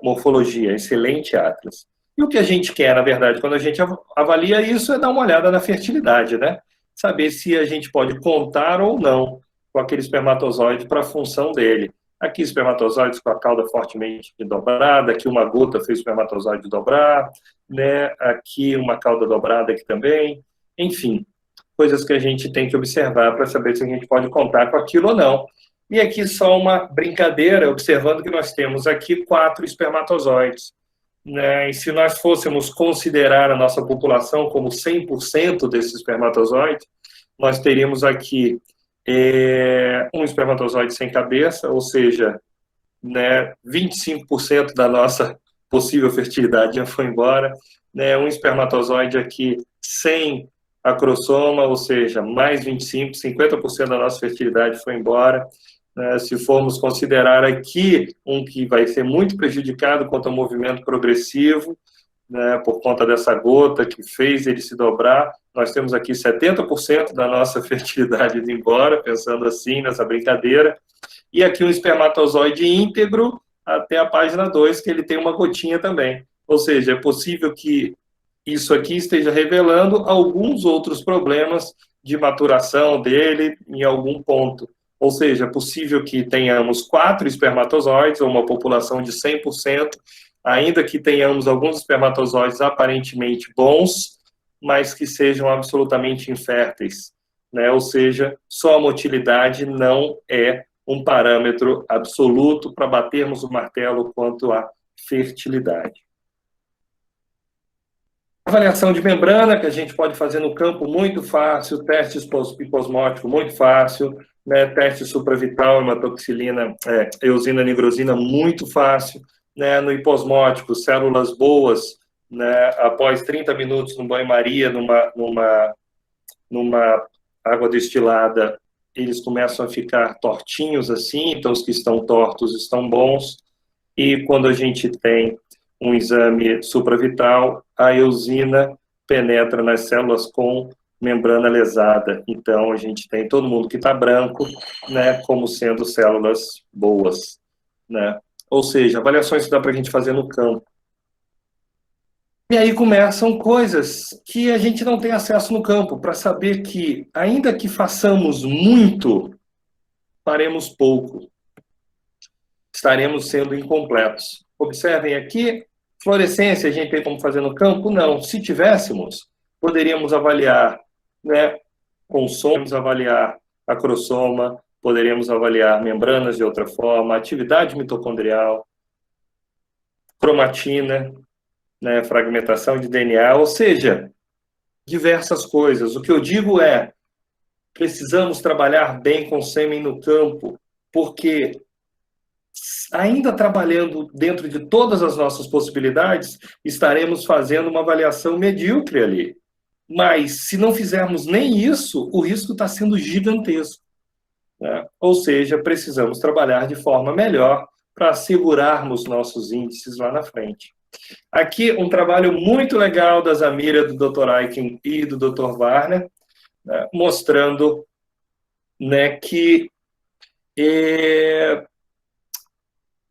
morfologia, excelente atlas. E o que a gente quer, na verdade, quando a gente avalia isso, é dar uma olhada na fertilidade, né? Saber se a gente pode contar ou não com aquele espermatozoide para a função dele. Aqui, espermatozoides com a cauda fortemente dobrada, aqui uma gota fez o espermatozoide dobrar, né? Aqui uma cauda dobrada aqui também, enfim, coisas que a gente tem que observar para saber se a gente pode contar com aquilo ou não. E aqui só uma brincadeira, observando que nós temos aqui 4 espermatozoides. Né? E se nós fôssemos considerar a nossa população como 100% desses espermatozoides, nós teríamos aqui um espermatozoide sem cabeça, ou seja, né, 25% da nossa possível fertilidade já foi embora, né, um espermatozoide aqui sem acrossoma, ou seja, mais 25%, 50% da nossa fertilidade foi embora. Se formos considerar aqui um que vai ser muito prejudicado quanto ao movimento progressivo, né, por conta dessa gota que fez ele se dobrar, nós temos aqui 70% da nossa fertilidade indo embora, pensando assim, nessa brincadeira, e aqui um espermatozoide íntegro até a página 2, que ele tem uma gotinha também. Ou seja, é possível que isso aqui esteja revelando alguns outros problemas de maturação dele em algum ponto. Ou seja, é possível que tenhamos 4 espermatozoides, ou uma população de 100%, ainda que tenhamos alguns espermatozoides aparentemente bons, mas que sejam absolutamente inférteis. Né? Ou seja, só a motilidade não é um parâmetro absoluto para batermos o martelo quanto à fertilidade. Avaliação de membrana, que a gente pode fazer no campo muito fácil, testes hiposmótico muito fácil, né, teste supravital, hematoxilina, eosina, nigrosina, muito fácil, né, no hiposmótico, células boas, né, após 30 minutos no banho-maria, numa água destilada, eles começam a ficar tortinhos assim, então os que estão tortos estão bons, e quando a gente tem um exame supravital, a eosina penetra nas células com membrana lesada. Então, a gente tem todo mundo que está branco, né, como sendo células boas. Né? Ou seja, avaliações que dá para a gente fazer no campo. E aí começam coisas que a gente não tem acesso no campo, para saber que, ainda que façamos muito, faremos pouco. Estaremos sendo incompletos. Observem aqui, fluorescência a gente tem como fazer no campo? Não. Se tivéssemos, poderíamos avaliar, né, poderíamos avaliar acrossoma, poderíamos avaliar membranas de outra forma, atividade mitocondrial, cromatina, né, fragmentação de DNA, ou seja, diversas coisas. O que eu digo é, precisamos trabalhar bem com sêmen no campo, porque ainda trabalhando dentro de todas as nossas possibilidades, estaremos fazendo uma avaliação medíocre ali. Mas, se não fizermos nem isso, o risco está sendo gigantesco. Né? Ou seja, precisamos trabalhar de forma melhor para assegurarmos nossos índices lá na frente. Aqui, um trabalho muito legal da Zamira, do Dr. Aiken e do Dr. Warner, né, mostrando, né, que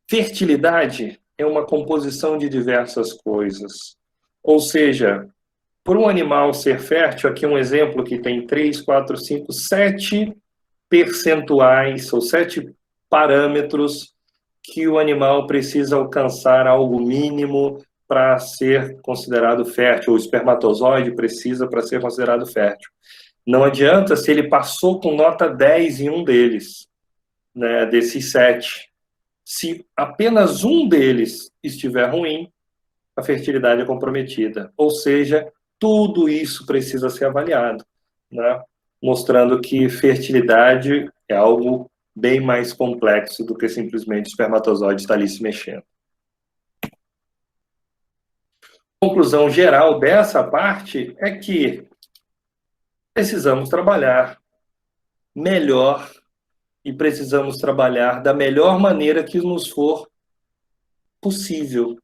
fertilidade é uma composição de diversas coisas. Ou seja, por um animal ser fértil, aqui um exemplo que tem 3, 4, 5, 7 percentuais, ou 7 parâmetros que o animal precisa alcançar algo mínimo para ser considerado fértil, ou o espermatozoide precisa para ser considerado fértil. Não adianta se ele passou com nota 10 em um deles. né, desses 7. Se apenas um deles estiver ruim, a fertilidade é comprometida. Ou seja, tudo isso precisa ser avaliado, né? Mostrando que fertilidade é algo bem mais complexo do que simplesmente o espermatozoide estar ali se mexendo. A conclusão geral dessa parte é que precisamos trabalhar melhor e precisamos trabalhar da melhor maneira que nos for possível,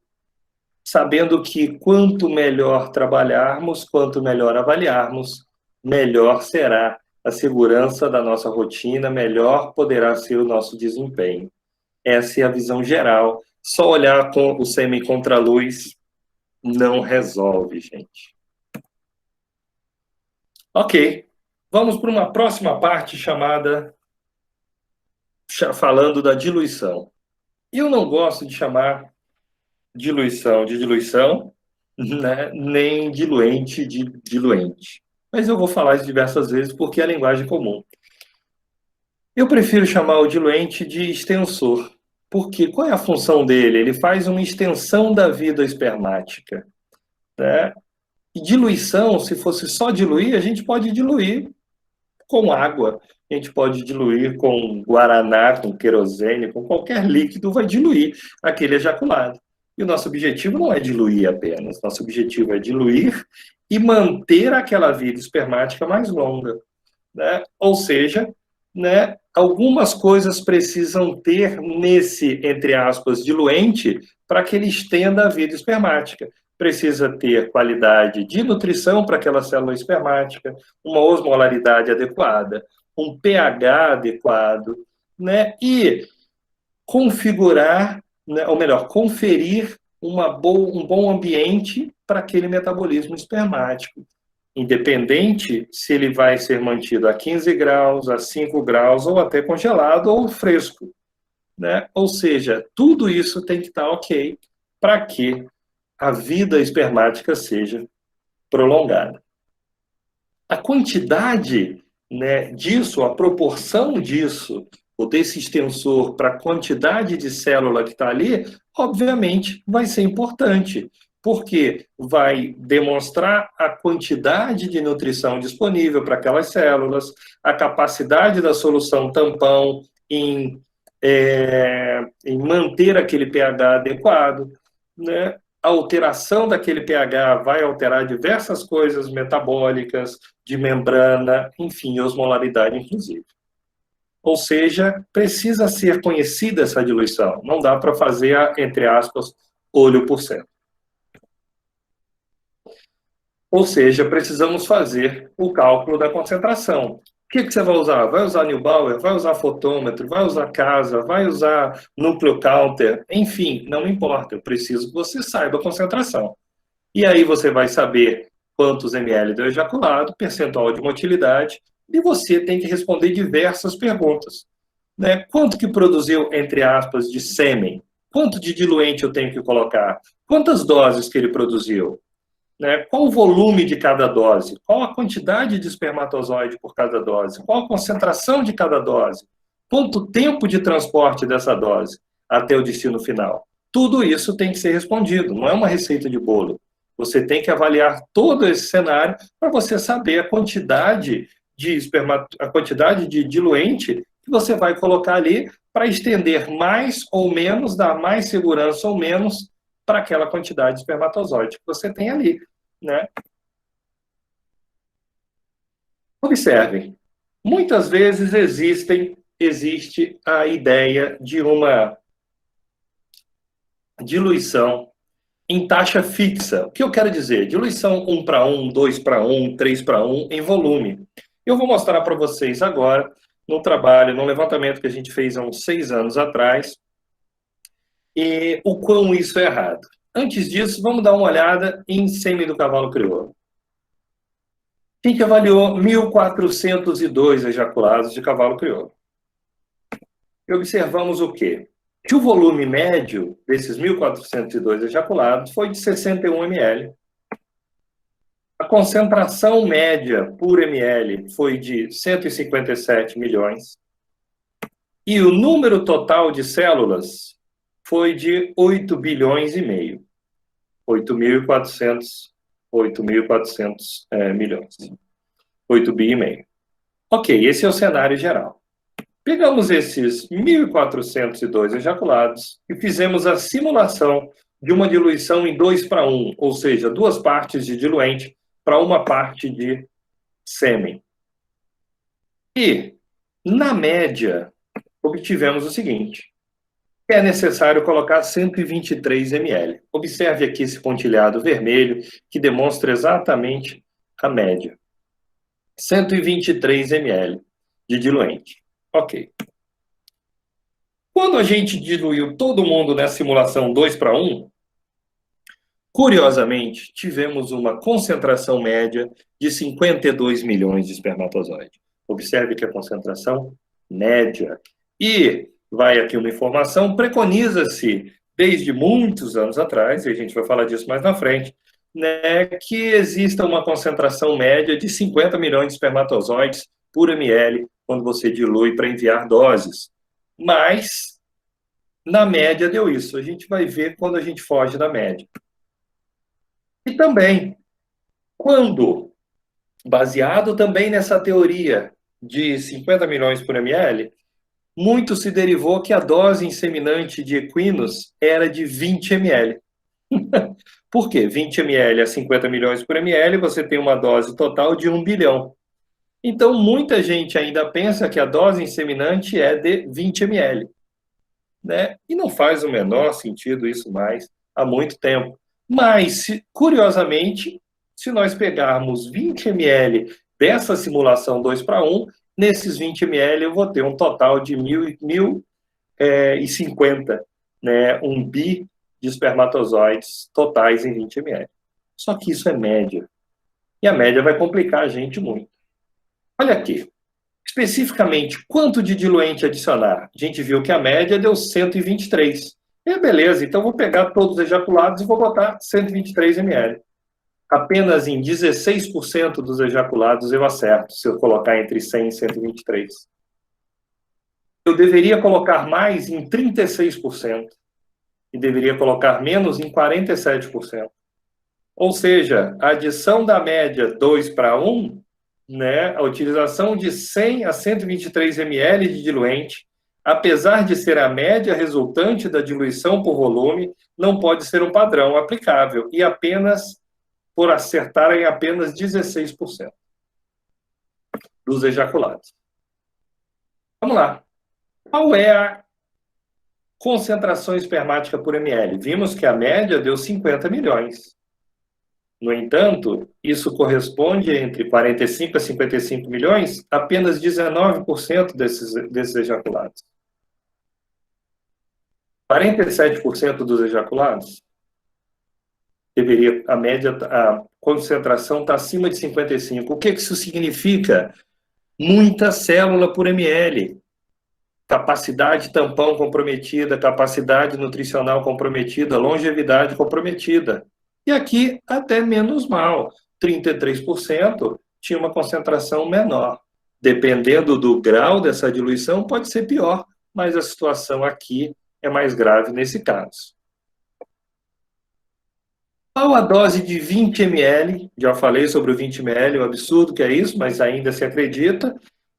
sabendo que quanto melhor trabalharmos, quanto melhor avaliarmos, melhor será a segurança da nossa rotina, melhor poderá ser o nosso desempenho. Essa é a visão geral. Só olhar com o sêmen contra a luz não resolve, gente. Ok, vamos para uma próxima parte falando da diluição. Eu não gosto de chamar diluição de diluição, né, nem diluente de diluente. Mas eu vou falar isso diversas vezes porque é a linguagem comum. Eu prefiro chamar o diluente de extensor. Porque qual é a função dele? Ele faz uma extensão da vida espermática, né? E diluição, se fosse só diluir, a gente pode diluir com água, a gente pode diluir com guaraná, com querosene, com qualquer líquido, vai diluir aquele ejaculado. E o nosso objetivo não é diluir apenas, nosso objetivo é diluir e manter aquela vida espermática mais longa, né? Ou seja, né, algumas coisas precisam ter nesse, entre aspas, diluente para que ele estenda a vida espermática. Precisa ter qualidade de nutrição para aquela célula espermática, uma osmolaridade adequada, um pH adequado, né? E configurar, né, ou melhor, conferir um bom ambiente para aquele metabolismo espermático. Independente se ele vai ser mantido a 15 graus, a 5 graus, ou até congelado ou fresco, né? Ou seja, tudo isso tem que estar ok para que a vida espermática seja prolongada. A quantidade, né, disso, a proporção disso, ou desse extensor para a quantidade de célula que está ali, obviamente vai ser importante, porque vai demonstrar a quantidade de nutrição disponível para aquelas células, a capacidade da solução tampão em manter aquele pH adequado, né? A alteração daquele pH vai alterar diversas coisas metabólicas, de membrana, enfim, osmolaridade inclusive. Ou seja, precisa ser conhecida essa diluição. Não dá para fazer, entre aspas, olho por cento. Ou seja, precisamos fazer o cálculo da concentração. O que você vai usar? Vai usar Neubauer? Vai usar fotômetro? Vai usar casa? Vai usar núcleo counter? Enfim, não importa. Eu preciso que você saiba a concentração. E aí você vai saber quantos ml deu ejaculado, percentual de motilidade, e você tem que responder diversas perguntas, né? Quanto que produziu, entre aspas, de sêmen? Quanto de diluente eu tenho que colocar? Quantas doses que ele produziu? Né? Qual o volume de cada dose? Qual a quantidade de espermatozoide por cada dose? Qual a concentração de cada dose? Quanto tempo de transporte dessa dose até o destino final? Tudo isso tem que ser respondido, não é uma receita de bolo. Você tem que avaliar todo esse cenário para você saber a quantidade de diluente que você vai colocar ali para estender mais ou menos, dar mais segurança ou menos para aquela quantidade de espermatozoide que você tem ali, né? Observem, muitas vezes existe a ideia de uma diluição em taxa fixa. O que eu quero dizer? Diluição 1 para 1, 2 para 1, 3 para 1 em volume. Eu vou mostrar para vocês agora, no trabalho, no levantamento que a gente fez há uns 6 anos atrás, e o quão isso é errado. Antes disso, vamos dar uma olhada em sêmen do cavalo crioulo. A gente avaliou 1.402 ejaculados de cavalo crioulo. E observamos o quê? Que o volume médio desses 1.402 ejaculados foi de 61 ml. A concentração média por ml foi de 157 milhões. E o número total de células foi de 8 bilhões e meio. 8.400 milhões. 8 bi e meio. Ok, esse é o cenário geral. Pegamos esses 1.402 ejaculados e fizemos a simulação de uma diluição em 2:1, ou seja, 2 partes de diluente para 1 parte de sêmen. E, na média, obtivemos o seguinte: é necessário colocar 123 ml. Observe aqui esse pontilhado vermelho, que demonstra exatamente a média. 123 ml de diluente. Ok. Quando a gente diluiu todo mundo nessa simulação 2:1, curiosamente, tivemos uma concentração média de 52 milhões de espermatozoides. Observe que a concentração média. E vai aqui uma informação, preconiza-se desde muitos anos atrás, e a gente vai falar disso mais na frente, né, que exista uma concentração média de 50 milhões de espermatozoides por ml quando você dilui para enviar doses. Mas, na média, deu isso. A gente vai ver quando a gente foge da média. E também, quando, baseado também nessa teoria de 50 milhões por ml, muito se derivou que a dose inseminante de equinos era de 20 ml. Por quê? 20 ml a 50 milhões por ml, você tem uma dose total de 1 bilhão. Então, muita gente ainda pensa que a dose inseminante é de 20 ml. Né? E não faz o menor sentido isso mais há muito tempo. Mas, curiosamente, se nós pegarmos 20 ml dessa simulação 2:1, nesses 20 ml eu vou ter um total de 1.050, né? 1 bi de espermatozoides totais em 20 ml. Só que isso é média. E a média vai complicar a gente muito. Olha aqui. Especificamente, quanto de diluente adicionar? A gente viu que a média deu 123. Beleza, então vou pegar todos os ejaculados e vou botar 123 ml. Apenas em 16% dos ejaculados eu acerto, se eu colocar entre 100 e 123. Eu deveria colocar mais em 36%. E deveria colocar menos em 47%. Ou seja, a adição da média 2:1, né, a utilização de 100 a 123 ml de diluente, apesar de ser a média resultante da diluição por volume, não pode ser um padrão aplicável, e apenas por acertar em apenas 16% dos ejaculados. Vamos lá. Qual é a concentração espermática por ml? Vimos que a média deu 50 milhões. No entanto, isso corresponde entre 45 a 55 milhões, apenas 19% desses ejaculados. 47% dos ejaculados, a média, a concentração está acima de 55. O que isso significa? Muita célula por ml. Capacidade tampão comprometida, capacidade nutricional comprometida, longevidade comprometida. E aqui, até menos mal, 33% tinha uma concentração menor. Dependendo do grau dessa diluição, pode ser pior, mas a situação aqui é mais grave nesse caso. Qual a dose de 20 ml? Já falei sobre o 20 ml, o absurdo que é isso, mas ainda se acredita.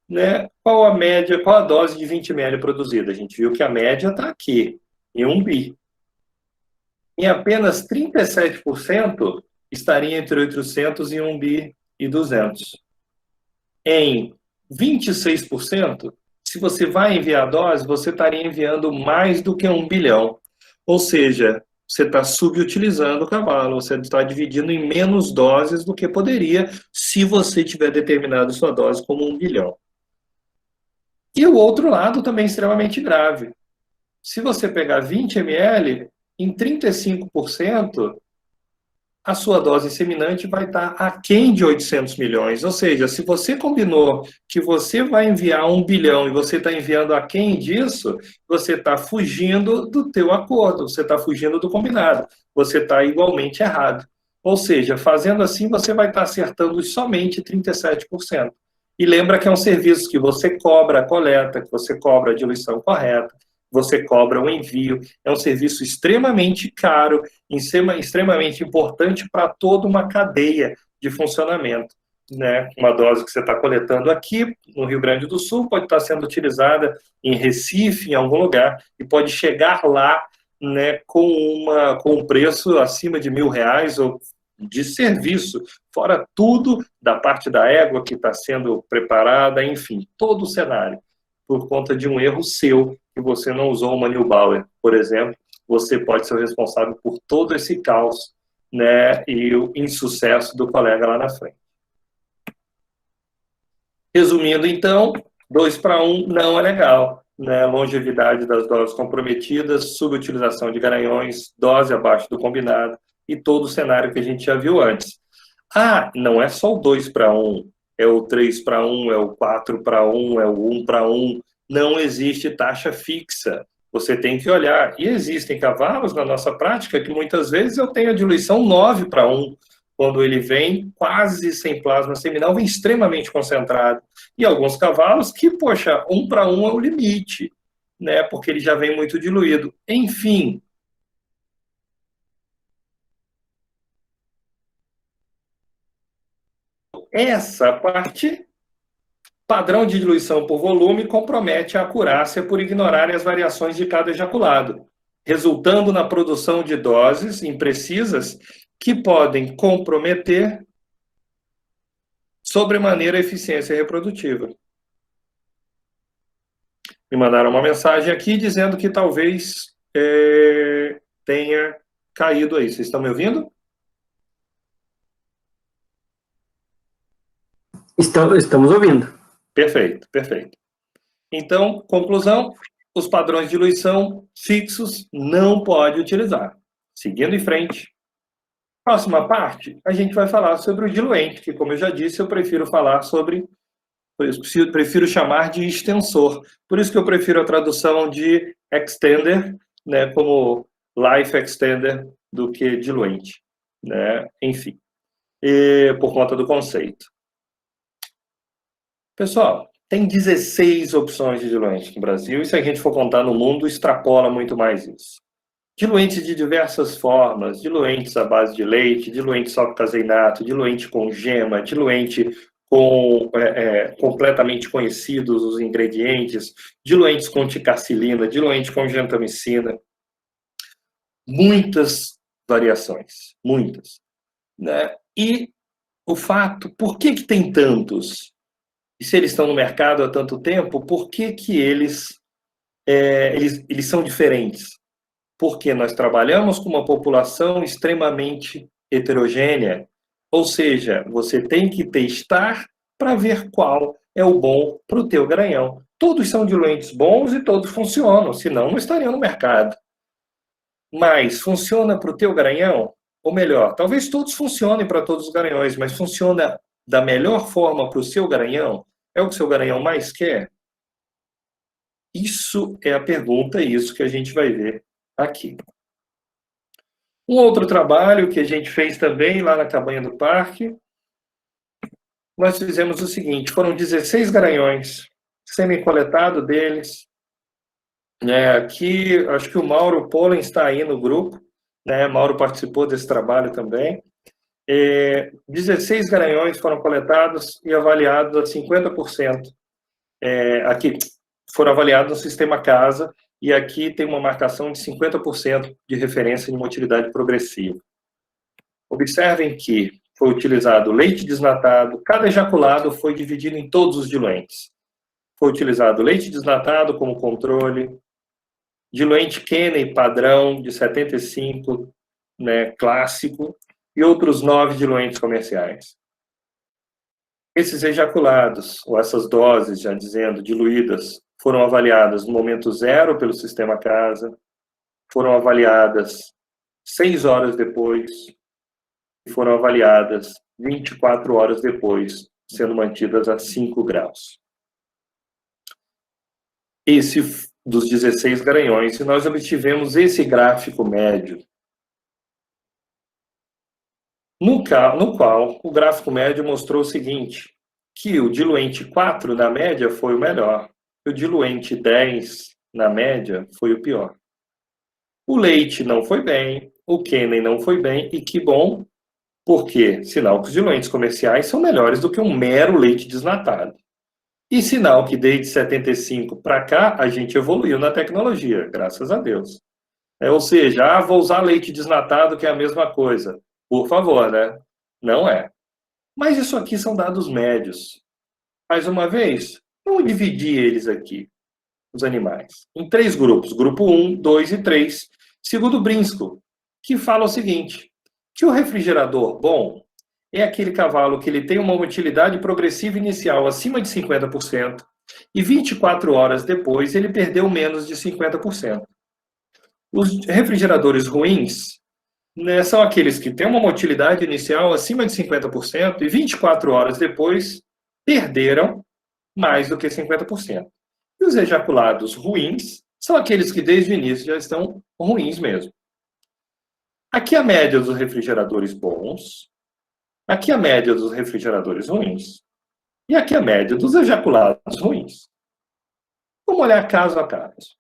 Né? Qual a média, qual a dose de 20 ml produzida? A gente viu que a média está aqui, em 1 bi. Em apenas 37% estaria entre 800 e 1 bi e 200. Em 26%, se você vai enviar a dose, você estaria enviando mais do que 1 bilhão. Ou seja, você está subutilizando o cavalo, você está dividindo em menos doses do que poderia se você tiver determinado sua dose como 1 bilhão. E o outro lado também é extremamente grave. Se você pegar 20 ml, em 35%, a sua dose inseminante vai estar aquém de 800 milhões. Ou seja, se você combinou que você vai enviar 1 bilhão e você está enviando aquém disso, você está fugindo do teu acordo, você está fugindo do combinado, você está igualmente errado. Ou seja, fazendo assim, você vai estar acertando somente 37%. E lembra que é um serviço que você cobra a coleta, que você cobra a diluição correta, você cobra o envio. É um serviço extremamente caro, extremamente importante para toda uma cadeia de funcionamento. Né? Uma dose que você está coletando aqui no Rio Grande do Sul pode estar sendo utilizada em Recife, em algum lugar, e pode chegar lá, né, com um preço acima de R$ 1.000 ou de serviço, fora tudo da parte da égua que está sendo preparada, enfim, todo o cenário, por conta de um erro seu, que você não usou uma Neubauer, por exemplo, você pode ser o responsável por todo esse caos, né, e o insucesso do colega lá na frente. Resumindo, então, 2:1 não é legal, né? Longevidade das doses comprometidas, subutilização de garanhões, dose abaixo do combinado e todo o cenário que a gente já viu antes. Ah, não é só o 2:1, é o 3:1, é o 4:1, é o 1:1. Não existe taxa fixa. Você tem que olhar. E existem cavalos na nossa prática que muitas vezes eu tenho a diluição 9:1. Quando ele vem quase sem plasma seminal, vem extremamente concentrado. E alguns cavalos que, poxa, 1:1 é o limite, né? Porque ele já vem muito diluído. Enfim. Essa parte, padrão de diluição por volume, compromete a acurácia por ignorar as variações de cada ejaculado, resultando na produção de doses imprecisas que podem comprometer sobremaneira a eficiência reprodutiva. Me mandaram uma mensagem aqui dizendo que talvez tenha caído aí. Vocês estão me ouvindo? Estamos ouvindo. Perfeito, perfeito. Então, conclusão, os padrões de diluição fixos não pode utilizar. Seguindo em frente. Próxima parte, a gente vai falar sobre o diluente, que, como eu já disse, eu prefiro falar sobre, eu prefiro chamar de extensor. Por isso que eu prefiro a tradução de extender, né, como life extender, do que diluente, né? Enfim, por conta do conceito. Pessoal, tem 16 opções de diluente no Brasil, e se a gente for contar no mundo, extrapola muito mais isso. Diluentes de diversas formas, diluentes à base de leite, diluente só com caseinato, diluente com gema, diluente com completamente conhecidos os ingredientes, diluentes com ticarcilina, diluente com gentamicina. Muitas variações, muitas. Né? E o fato, por que tem tantos? E se eles estão no mercado há tanto tempo, por que eles são diferentes? Porque nós trabalhamos com uma população extremamente heterogênea, ou seja, você tem que testar para ver qual é o bom para o teu garanhão. Todos são diluentes bons e todos funcionam, senão não estariam no mercado. Mas funciona para o teu garanhão? Ou melhor, talvez todos funcionem para todos os garanhões, mas funciona da melhor forma para o seu garanhão? É o que o seu garanhão mais quer? Isso é a pergunta, isso que a gente vai ver aqui. Um outro trabalho que a gente fez também lá na Cabanha do Parque, nós fizemos o seguinte, foram 16 garanhões, semi-coletado deles, né, aqui, acho que o Mauro Polen está aí no grupo, né, Mauro participou desse trabalho também, 16 garanhões foram coletados e avaliados a 50%, aqui foram avaliados no sistema casa, e aqui tem uma marcação de 50% de referência de motilidade progressiva. Observem que foi utilizado leite desnatado, cada ejaculado foi dividido em todos os diluentes. Foi utilizado leite desnatado como controle, diluente Kenney padrão de 75, né, clássico, e outros 9 diluentes comerciais. Esses ejaculados, ou essas doses, já dizendo, diluídas, foram avaliadas no momento zero pelo sistema casa, foram avaliadas 6 horas depois, e foram avaliadas 24 horas depois, sendo mantidas a 5 graus. Esse dos 16 garanhões, e nós obtivemos esse gráfico médio, no qual o gráfico médio mostrou o seguinte, que o diluente 4, na média, foi o melhor. O diluente 10, na média, foi o pior. O leite não foi bem, o Kenny não foi bem, e que bom, porque sinal que os diluentes comerciais são melhores do que um mero leite desnatado. E sinal que desde 75 para cá a gente evoluiu na tecnologia, graças a Deus. Ou seja, vou usar leite desnatado que é a mesma coisa. Por favor, né? Não é. Mas isso aqui são dados médios. Mais uma vez, vamos dividir eles aqui, os animais, em 3 grupos. Grupo 1, 2 e 3, segundo Brinsko, que fala o seguinte, que o refrigerador bom é aquele cavalo que ele tem uma motilidade progressiva inicial acima de 50% e 24 horas depois ele perdeu menos de 50%. Os refrigeradores ruins, né, são aqueles que têm uma motilidade inicial acima de 50% e 24 horas depois perderam mais do que 50%. E os ejaculados ruins são aqueles que desde o início já estão ruins mesmo. Aqui a média dos refrigeradores bons, aqui a média dos refrigeradores ruins e aqui a média dos ejaculados ruins. Vamos olhar caso a caso.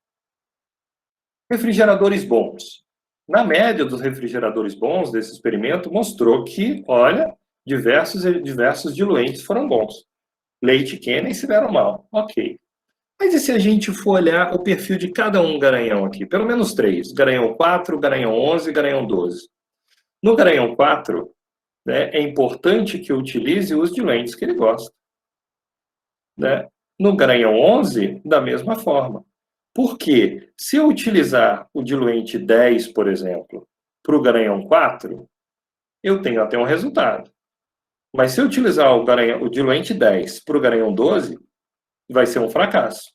Refrigeradores bons. Na média dos refrigeradores bons desse experimento, mostrou que, olha, diversos diluentes foram bons. Leite e Kenny se deram mal. Ok. Mas e se a gente for olhar o perfil de cada um garanhão aqui? Pelo menos 3. Garanhão 4, garanhão 11 e garanhão 12. No garanhão 4, né, é importante que eu utilize os diluentes que ele gosta. Né? No garanhão 11, da mesma forma. Porque se eu utilizar o diluente 10, por exemplo, para o garanhão 4, eu tenho até um resultado. Mas se eu utilizar o diluente 10 para o garanhão 12, vai ser um fracasso.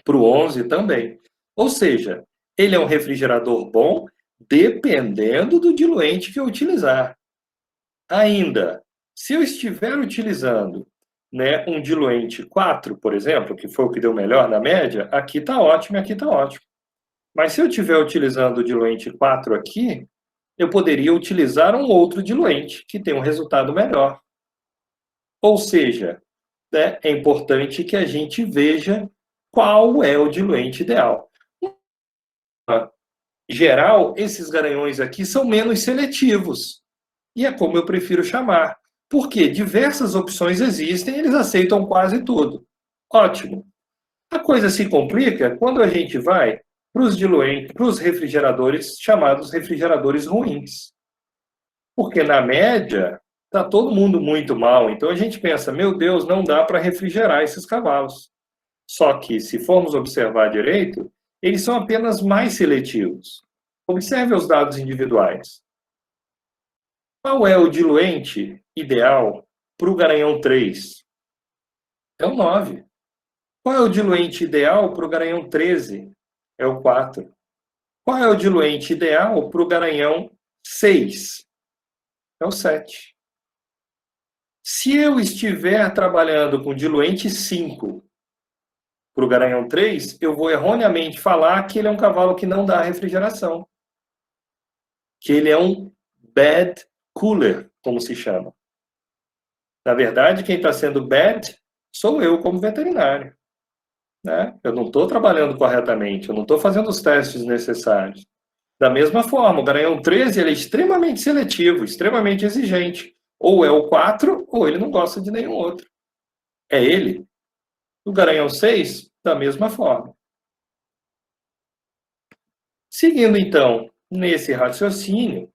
Para o 11 também. Ou seja, ele é um refrigerador bom dependendo do diluente que eu utilizar. Ainda, se eu estiver utilizando, né, um diluente 4, por exemplo, que foi o que deu melhor na média, aqui está ótimo e aqui está ótimo. Mas se eu estiver utilizando o diluente 4 aqui, eu poderia utilizar um outro diluente que tem um resultado melhor. Ou seja, né, é importante que a gente veja qual é o diluente ideal. Em geral, esses garanhões aqui são menos seletivos. E é como eu prefiro chamar. Porque diversas opções existem, eles aceitam quase tudo. Ótimo. A coisa se complica quando a gente vai para os diluentes, para os refrigeradores chamados refrigeradores ruins. Porque, na média, está todo mundo muito mal. Então, a gente pensa, meu Deus, não dá para refrigerar esses cavalos. Só que, se formos observar direito, eles são apenas mais seletivos. Observe os dados individuais. Qual é o diluente ideal para o garanhão 3? É o 9. Qual é o diluente ideal para o garanhão 13? É o 4. Qual é o diluente ideal para o garanhão 6? É o 7. Se eu estiver trabalhando com diluente 5 para o garanhão 3, eu vou erroneamente falar que ele é um cavalo que não dá refrigeração. Que ele é um bad cooler, como se chama. Na verdade, quem está sendo bad sou eu como veterinário. Né? Eu não estou trabalhando corretamente, eu não estou fazendo os testes necessários. Da mesma forma, o garanhão 13 ele é extremamente seletivo, extremamente exigente. Ou é o 4, ou ele não gosta de nenhum outro. É ele. O garanhão 6, da mesma forma. Seguindo, então, nesse raciocínio,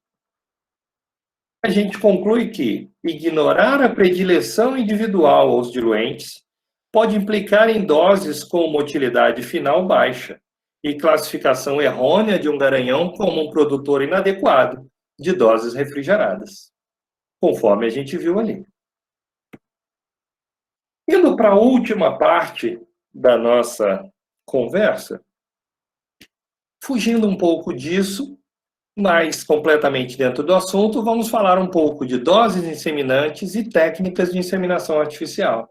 a gente conclui que ignorar a predileção individual aos diluentes pode implicar em doses com motilidade final baixa e classificação errônea de um garanhão como um produtor inadequado de doses refrigeradas, conforme a gente viu ali. Indo para a última parte da nossa conversa, fugindo um pouco disso, mas completamente dentro do assunto, vamos falar um pouco de doses inseminantes e técnicas de inseminação artificial.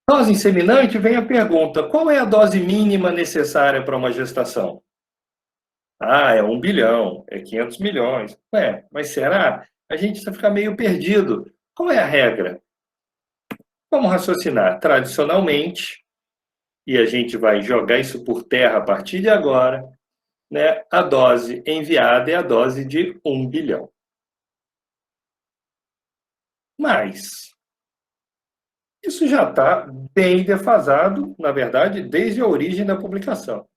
Dose inseminante, vem a pergunta, qual é a dose mínima necessária para uma gestação? Ah, é 1 bilhão, é 500 milhões. Mas será? A gente vai ficar meio perdido, Qual é a regra? Vamos raciocinar. Tradicionalmente, e a gente vai jogar isso por terra a partir de agora, né, a dose enviada é a dose de 1 bilhão. Mas isso já está bem defasado, na verdade, desde a origem da publicação.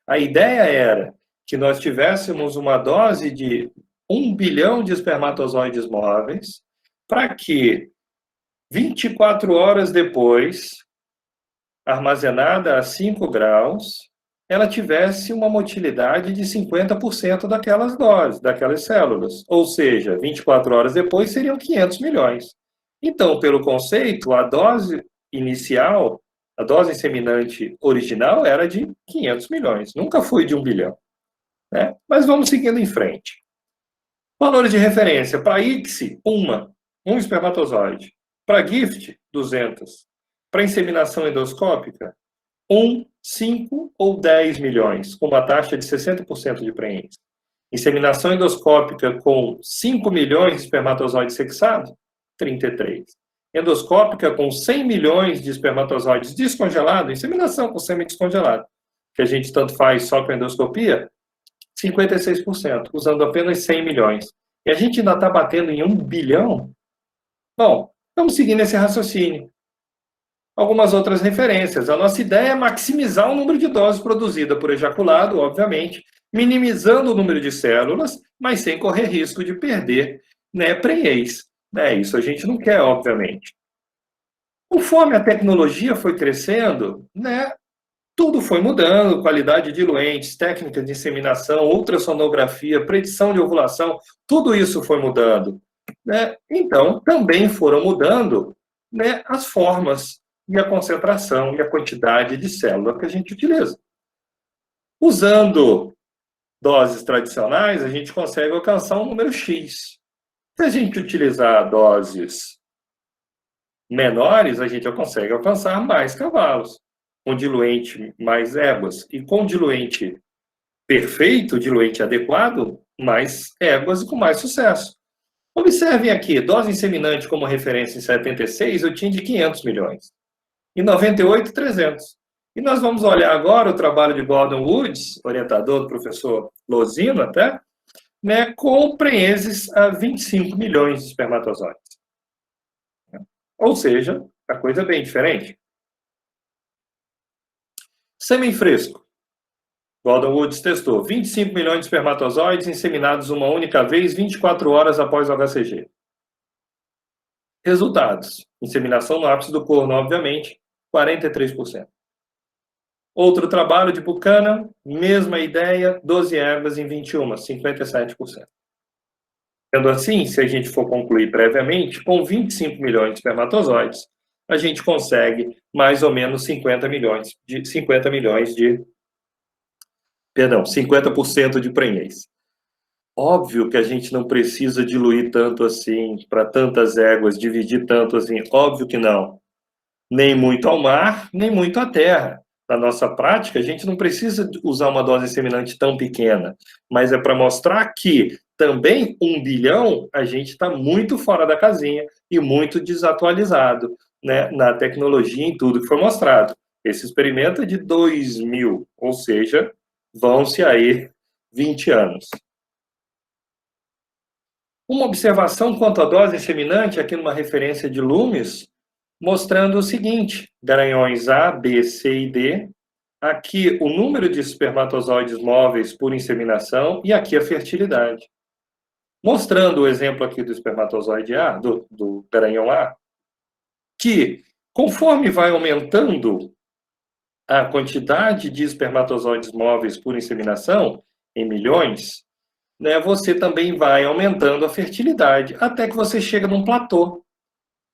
A ideia era que nós tivéssemos uma dose de 1 bilhão de espermatozoides móveis para que 24 horas depois, armazenada a 5 graus, ela tivesse uma motilidade de 50% daquelas doses, daquelas células. Ou seja, 24 horas depois seriam 500 milhões. Então, pelo conceito, a dose inicial, a dose inseminante original era de 500 milhões, nunca foi de 1 bilhão. Né? Mas vamos seguindo em frente. Valores de referência. Para ICSI, um espermatozoide. Para GIFT, 200. Para inseminação endoscópica, 1, 5 ou 10 milhões, com uma taxa de 60% de preência. Inseminação endoscópica com 5 milhões de espermatozoides sexados, 33. Endoscópica com 100 milhões de espermatozoides descongelados, inseminação com sêmen descongelado, que a gente tanto faz só com endoscopia, 56%, usando apenas 100 milhões. E a gente ainda está batendo em 1 bilhão? Bom, vamos seguir nesse raciocínio. Algumas outras referências. A nossa ideia é maximizar o número de doses produzida por ejaculado, obviamente, minimizando o número de células, mas sem correr risco de perder, né, prenhez. Isso a gente não quer, obviamente. Conforme a tecnologia foi crescendo, né, tudo foi mudando, qualidade de diluentes, técnicas de inseminação, ultrassonografia, predição de ovulação, tudo isso foi mudando. Né? Então, também foram mudando, né, as formas e a concentração e a quantidade de célula que a gente utiliza. Usando doses tradicionais, a gente consegue alcançar um número X. Se a gente utilizar doses menores, a gente consegue alcançar mais cavalos, com diluente mais éguas. E com diluente perfeito, diluente adequado, mais éguas e com mais sucesso. Observem aqui, dose inseminante como referência em 76, eu tinha de 500 milhões. Em 98, 300. E nós vamos olhar agora o trabalho de Gordon Woods, orientador do professor Lozino até, né, com prenhezes a 25 milhões de espermatozoides. Ou seja, a coisa é bem diferente. Sêmen fresco. Gordon Woods testou 25 milhões de espermatozoides inseminados uma única vez, 24 horas após o HCG. Resultados. Inseminação no ápice do corno, obviamente, 43%. Outro trabalho de Buchanan, mesma ideia, 12 éguas em 21, 57%. Sendo assim, se a gente for concluir previamente, com 25 milhões de espermatozoides, a gente consegue mais ou menos 50% de prenhez. Óbvio que a gente não precisa diluir tanto assim, para tantas éguas, dividir tanto assim, óbvio que não. Nem muito ao mar, nem muito à terra. Na nossa prática, a gente não precisa usar uma dose inseminante tão pequena, mas é para mostrar que também 1 bilhão a gente está muito fora da casinha e muito desatualizado, né, na tecnologia, em tudo que foi mostrado. Esse experimento é de 2000, ou seja, vão-se aí 20 anos. Uma observação quanto à dose inseminante, aqui numa referência de Loomis, mostrando o seguinte, garanhões A, B, C e D, aqui o número de espermatozoides móveis por inseminação e aqui a fertilidade. Mostrando o exemplo aqui do espermatozoide A, do garanhão A, que conforme vai aumentando a quantidade de espermatozoides móveis por inseminação, em milhões, né, você também vai aumentando a fertilidade, até que você chega num platô.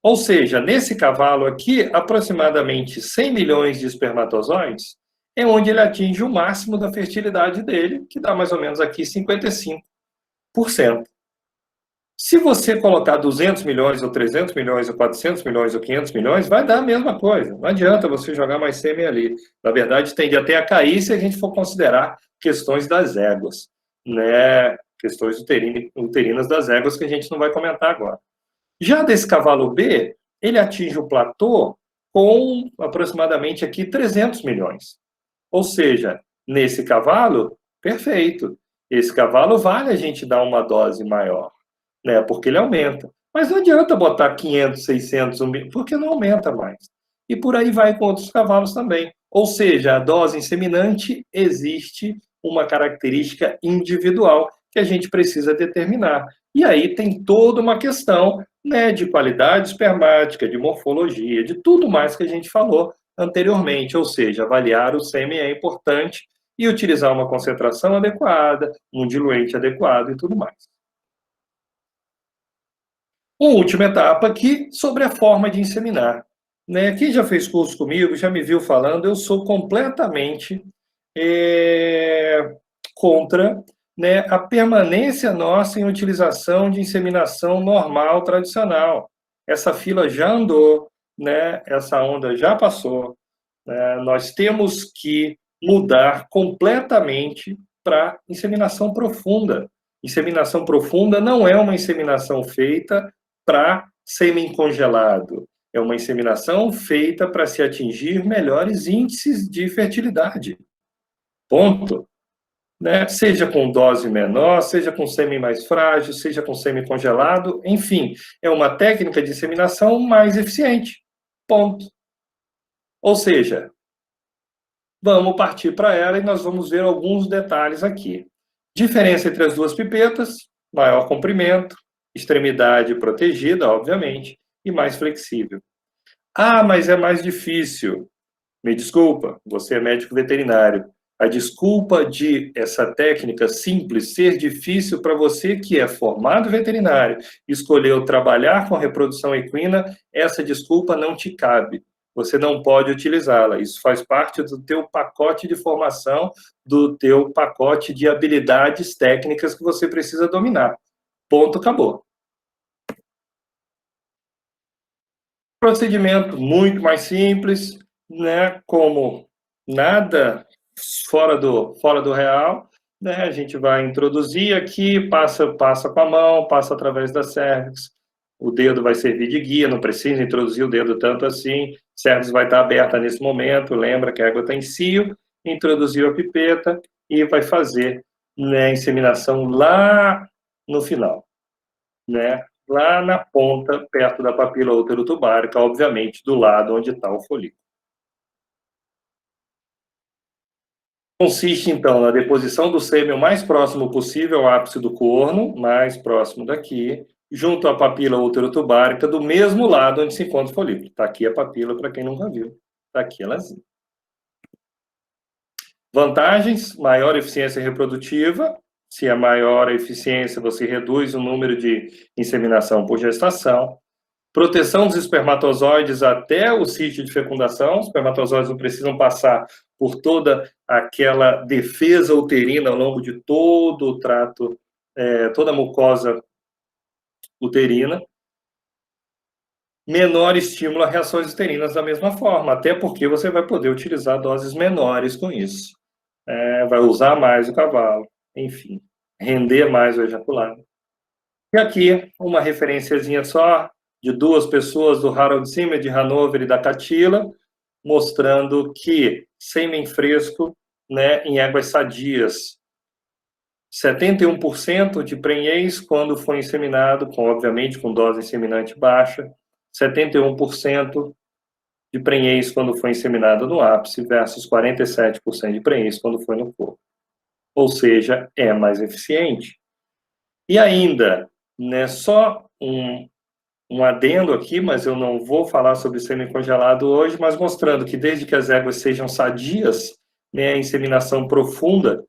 Ou seja, nesse cavalo aqui, aproximadamente 100 milhões de espermatozoides é onde ele atinge o máximo da fertilidade dele, que dá mais ou menos aqui 55%. Se você colocar 200 milhões, ou 300 milhões, ou 400 milhões, ou 500 milhões, vai dar a mesma coisa. Não adianta você jogar mais sêmen ali. Na verdade, tende até a cair se a gente for considerar questões das éguas, né? Questões uterinas das éguas que a gente não vai comentar agora. Já desse cavalo B, ele atinge o platô com aproximadamente aqui 300 milhões. Ou seja, nesse cavalo, perfeito. Esse cavalo vale a gente dar uma dose maior, né? Porque ele aumenta. Mas não adianta botar 500, 600, 1 mil, porque não aumenta mais. E por aí vai com outros cavalos também. Ou seja, a dose inseminante existe uma característica individual que a gente precisa determinar. E aí tem toda uma questão, né, de qualidade espermática, de morfologia, de tudo mais que a gente falou anteriormente. Ou seja, avaliar o sêmen é importante e utilizar uma concentração adequada, um diluente adequado e tudo mais. Uma última etapa aqui sobre a forma de inseminar. Né? Quem já fez curso comigo, já me viu falando, eu sou completamente contra, né, a permanência nossa em utilização de inseminação normal, tradicional. Essa fila já andou, né? Essa onda já passou. Né? Nós temos que mudar completamente para inseminação profunda. Inseminação profunda não é uma inseminação feita para sêmen congelado. É uma inseminação feita para se atingir melhores índices de fertilidade. Ponto. Né? Seja com dose menor, seja com sêmen mais frágil, seja com sêmen congelado, enfim, é uma técnica de inseminação mais eficiente. Ponto. Ou seja, vamos partir para ela e nós vamos ver alguns detalhes aqui. Diferença entre as duas pipetas, maior comprimento, extremidade protegida, obviamente, e mais flexível. Ah, mas é mais difícil. Me desculpa, você é médico veterinário. A desculpa de essa técnica simples ser difícil para você que é formado veterinário, escolheu trabalhar com reprodução equina, essa desculpa não te cabe. Você não pode utilizá-la. Isso faz parte do teu pacote de formação, do teu pacote de habilidades técnicas que você precisa dominar. Ponto, acabou. Procedimento muito mais simples, né? Como nada fora do real, né? A gente vai introduzir aqui, passa com a mão, passa através da cervix, o dedo vai servir de guia, não precisa introduzir o dedo tanto assim, cervix vai estar aberta nesse momento, lembra que a água está em cio, introduziu a pipeta e vai fazer, né, a inseminação lá no final, né? Lá na ponta, perto da papila útero-tubárica, obviamente, do lado onde está o folículo. Consiste, então, na deposição do sêmen o mais próximo possível ao ápice do corno, mais próximo daqui, junto à papila útero-tubárica, do mesmo lado onde se encontra o folículo. Está aqui a papila, para quem nunca viu. Está aqui elazinha. Vantagens: maior eficiência reprodutiva. Se é maior a eficiência, você reduz o número de inseminação por gestação. Proteção dos espermatozoides até o sítio de fecundação. Os espermatozoides não precisam passar por toda aquela defesa uterina ao longo de todo o trato, toda a mucosa uterina. Menor estímulo a reações uterinas da mesma forma, até porque você vai poder utilizar doses menores com isso. Vai usar mais o cavalo, enfim, render mais o ejaculado. E aqui, uma referenciazinha só de duas pessoas, do Harold Zimmer, de Hanover, e da Catila, mostrando que sêmen fresco, né, em éguas sadias, 71% de prenhez quando foi inseminado, obviamente com dose inseminante baixa, 71% de prenhez quando foi inseminado no ápice versus 47% de prenhez quando foi no corpo. Ou seja, é mais eficiente. E ainda, né, só um adendo aqui, mas eu não vou falar sobre sêmen congelado hoje, mas mostrando que desde que as éguas sejam sadias, né, a inseminação profunda,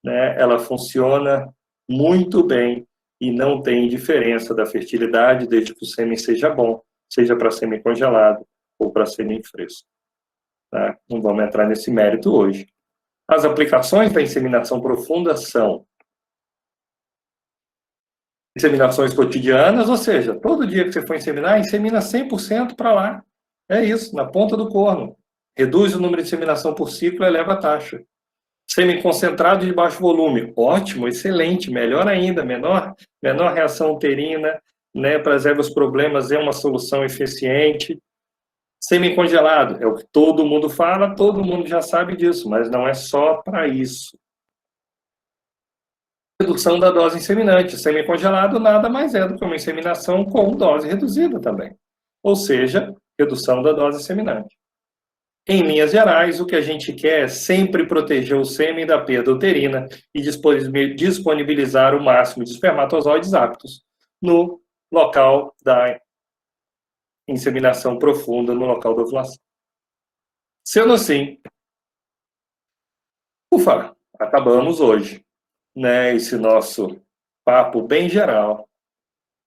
né, ela funciona muito bem e não tem diferença da fertilidade, desde que o sêmen seja bom, seja para sêmen congelado ou para sêmen fresco. Tá? Não vamos entrar nesse mérito hoje. As aplicações da inseminação profunda são inseminações cotidianas, ou seja, todo dia que você for inseminar, insemina 100% para lá. É isso, na ponta do corno. Reduz o número de inseminação por ciclo e eleva a taxa. Sêmen concentrado de baixo volume. Ótimo, excelente, melhor ainda, menor reação uterina, né, preserva os problemas, é uma solução eficiente. Semi-congelado, é o que todo mundo fala, todo mundo já sabe disso, mas não é só para isso. Redução da dose inseminante. Semi-congelado nada mais é do que uma inseminação com dose reduzida também. Ou seja, redução da dose inseminante. Em linhas gerais, o que a gente quer é sempre proteger o sêmen da perda uterina e disponibilizar o máximo de espermatozoides aptos no local da inseminação profunda, no local da ovulação. Sendo assim, ufa, acabamos hoje, né, esse nosso papo bem geral,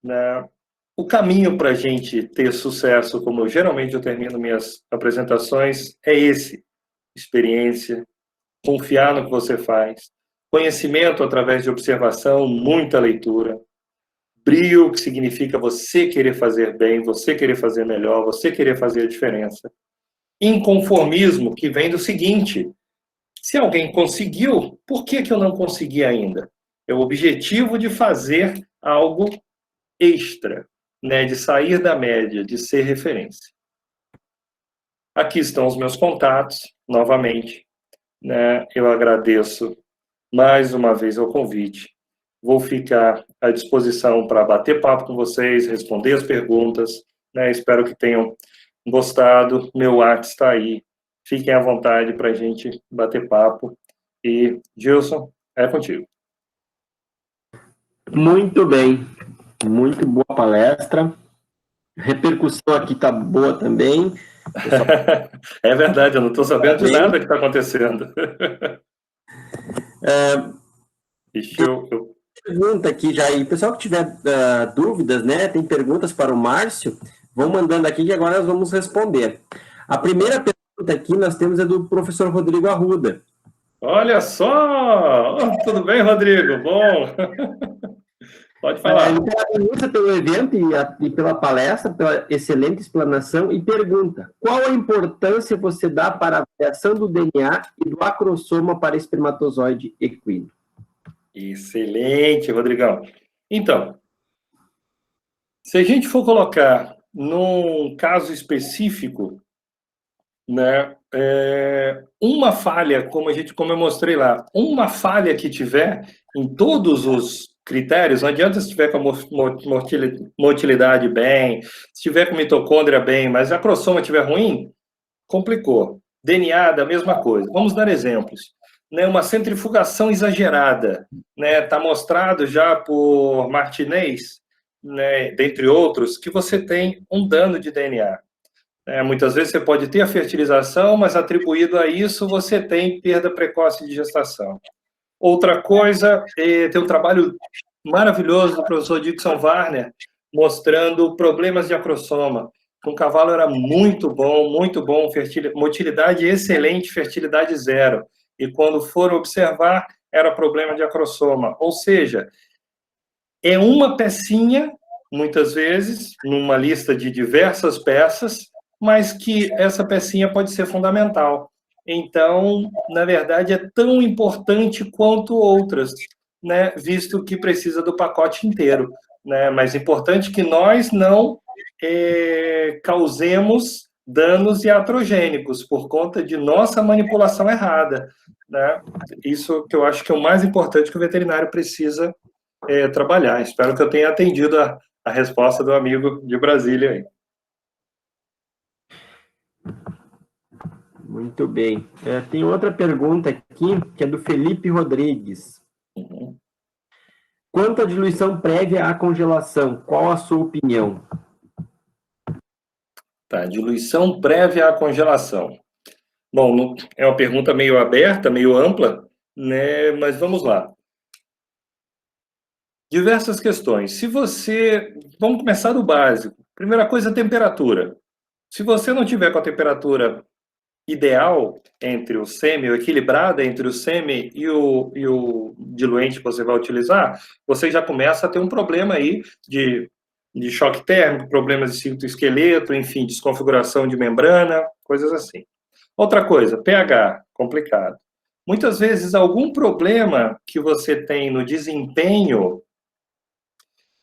né? O caminho para a gente ter sucesso, como geralmente eu termino minhas apresentações, é esse: experiência, confiar no que você faz, conhecimento através de observação, muita leitura, brio, que significa você querer fazer bem, você querer fazer melhor, você querer fazer a diferença. Inconformismo, que vem do seguinte: se alguém conseguiu, por que eu não consegui ainda? É o objetivo de fazer algo extra, né, de sair da média, de ser referência. Aqui estão os meus contatos, novamente, né, eu agradeço mais uma vez o convite. Vou ficar à disposição para bater papo com vocês, responder as perguntas, né, espero que tenham gostado. Meu WhatsApp está aí, fiquem à vontade para a gente bater papo. E, Gilson, é contigo. Muito bem, muito boa palestra. Repercussão aqui tá boa também. É verdade, eu não estou sabendo de nada que está acontecendo. Deixa eu... Pergunta aqui já, e o pessoal que tiver dúvidas, né, tem perguntas para o Márcio, vão mandando aqui que agora nós vamos responder. A primeira pergunta aqui nós temos é do professor Rodrigo Arruda. Olha só! Tudo bem, Rodrigo? Bom! Pode falar. Ele parabeniza pelo evento e pela palestra, pela excelente explanação, e pergunta: qual a importância você dá para a avaliação do DNA e do acrossoma para espermatozoide equino? Excelente, Rodrigão. Então, se a gente for colocar num caso específico, né, uma falha, como eu mostrei lá, uma falha que tiver em todos os critérios, não adianta se tiver com a motilidade bem, se tiver com mitocôndria bem, mas a acrossoma estiver ruim, complicou. DNA, da mesma coisa. Vamos dar exemplos. Né, uma centrifugação exagerada, né, tá mostrado já por Martinez, né, dentre outros, que você tem um dano de DNA. Muitas vezes você pode ter a fertilização, mas atribuído a isso você tem perda precoce de gestação. Outra coisa, tem um trabalho maravilhoso do professor Dixon Warner, mostrando problemas de acrossoma. Um cavalo era muito bom, motilidade excelente, fertilidade zero. E quando foram observar, era problema de acrossoma. Ou seja, é uma pecinha, muitas vezes, numa lista de diversas peças, mas que essa pecinha pode ser fundamental. Então, na verdade, é tão importante quanto outras, né, visto que precisa do pacote inteiro. Né, mas é importante que nós não causemos danos iatrogênicos por conta de nossa manipulação errada. Né? Isso que eu acho que é o mais importante que o veterinário precisa trabalhar. Espero que eu tenha atendido a resposta do amigo de Brasília aí. Muito bem. Tem outra pergunta aqui, que é do Felipe Rodrigues. Uhum. Quanto à diluição prévia à congelação, qual a sua opinião? Tá, diluição prévia à congelação. Bom, é uma pergunta meio aberta, meio ampla, né? Mas vamos lá. Diversas questões. Vamos começar do básico. Primeira coisa, a temperatura. Se você não tiver com a temperatura ideal entre o sêmen, ou equilibrada entre o sêmen e o diluente que você vai utilizar, você já começa a ter um problema aí de choque térmico, problemas de citoesqueleto, enfim, desconfiguração de membrana, coisas assim. Outra coisa, pH, complicado. Muitas vezes, algum problema que você tem no desempenho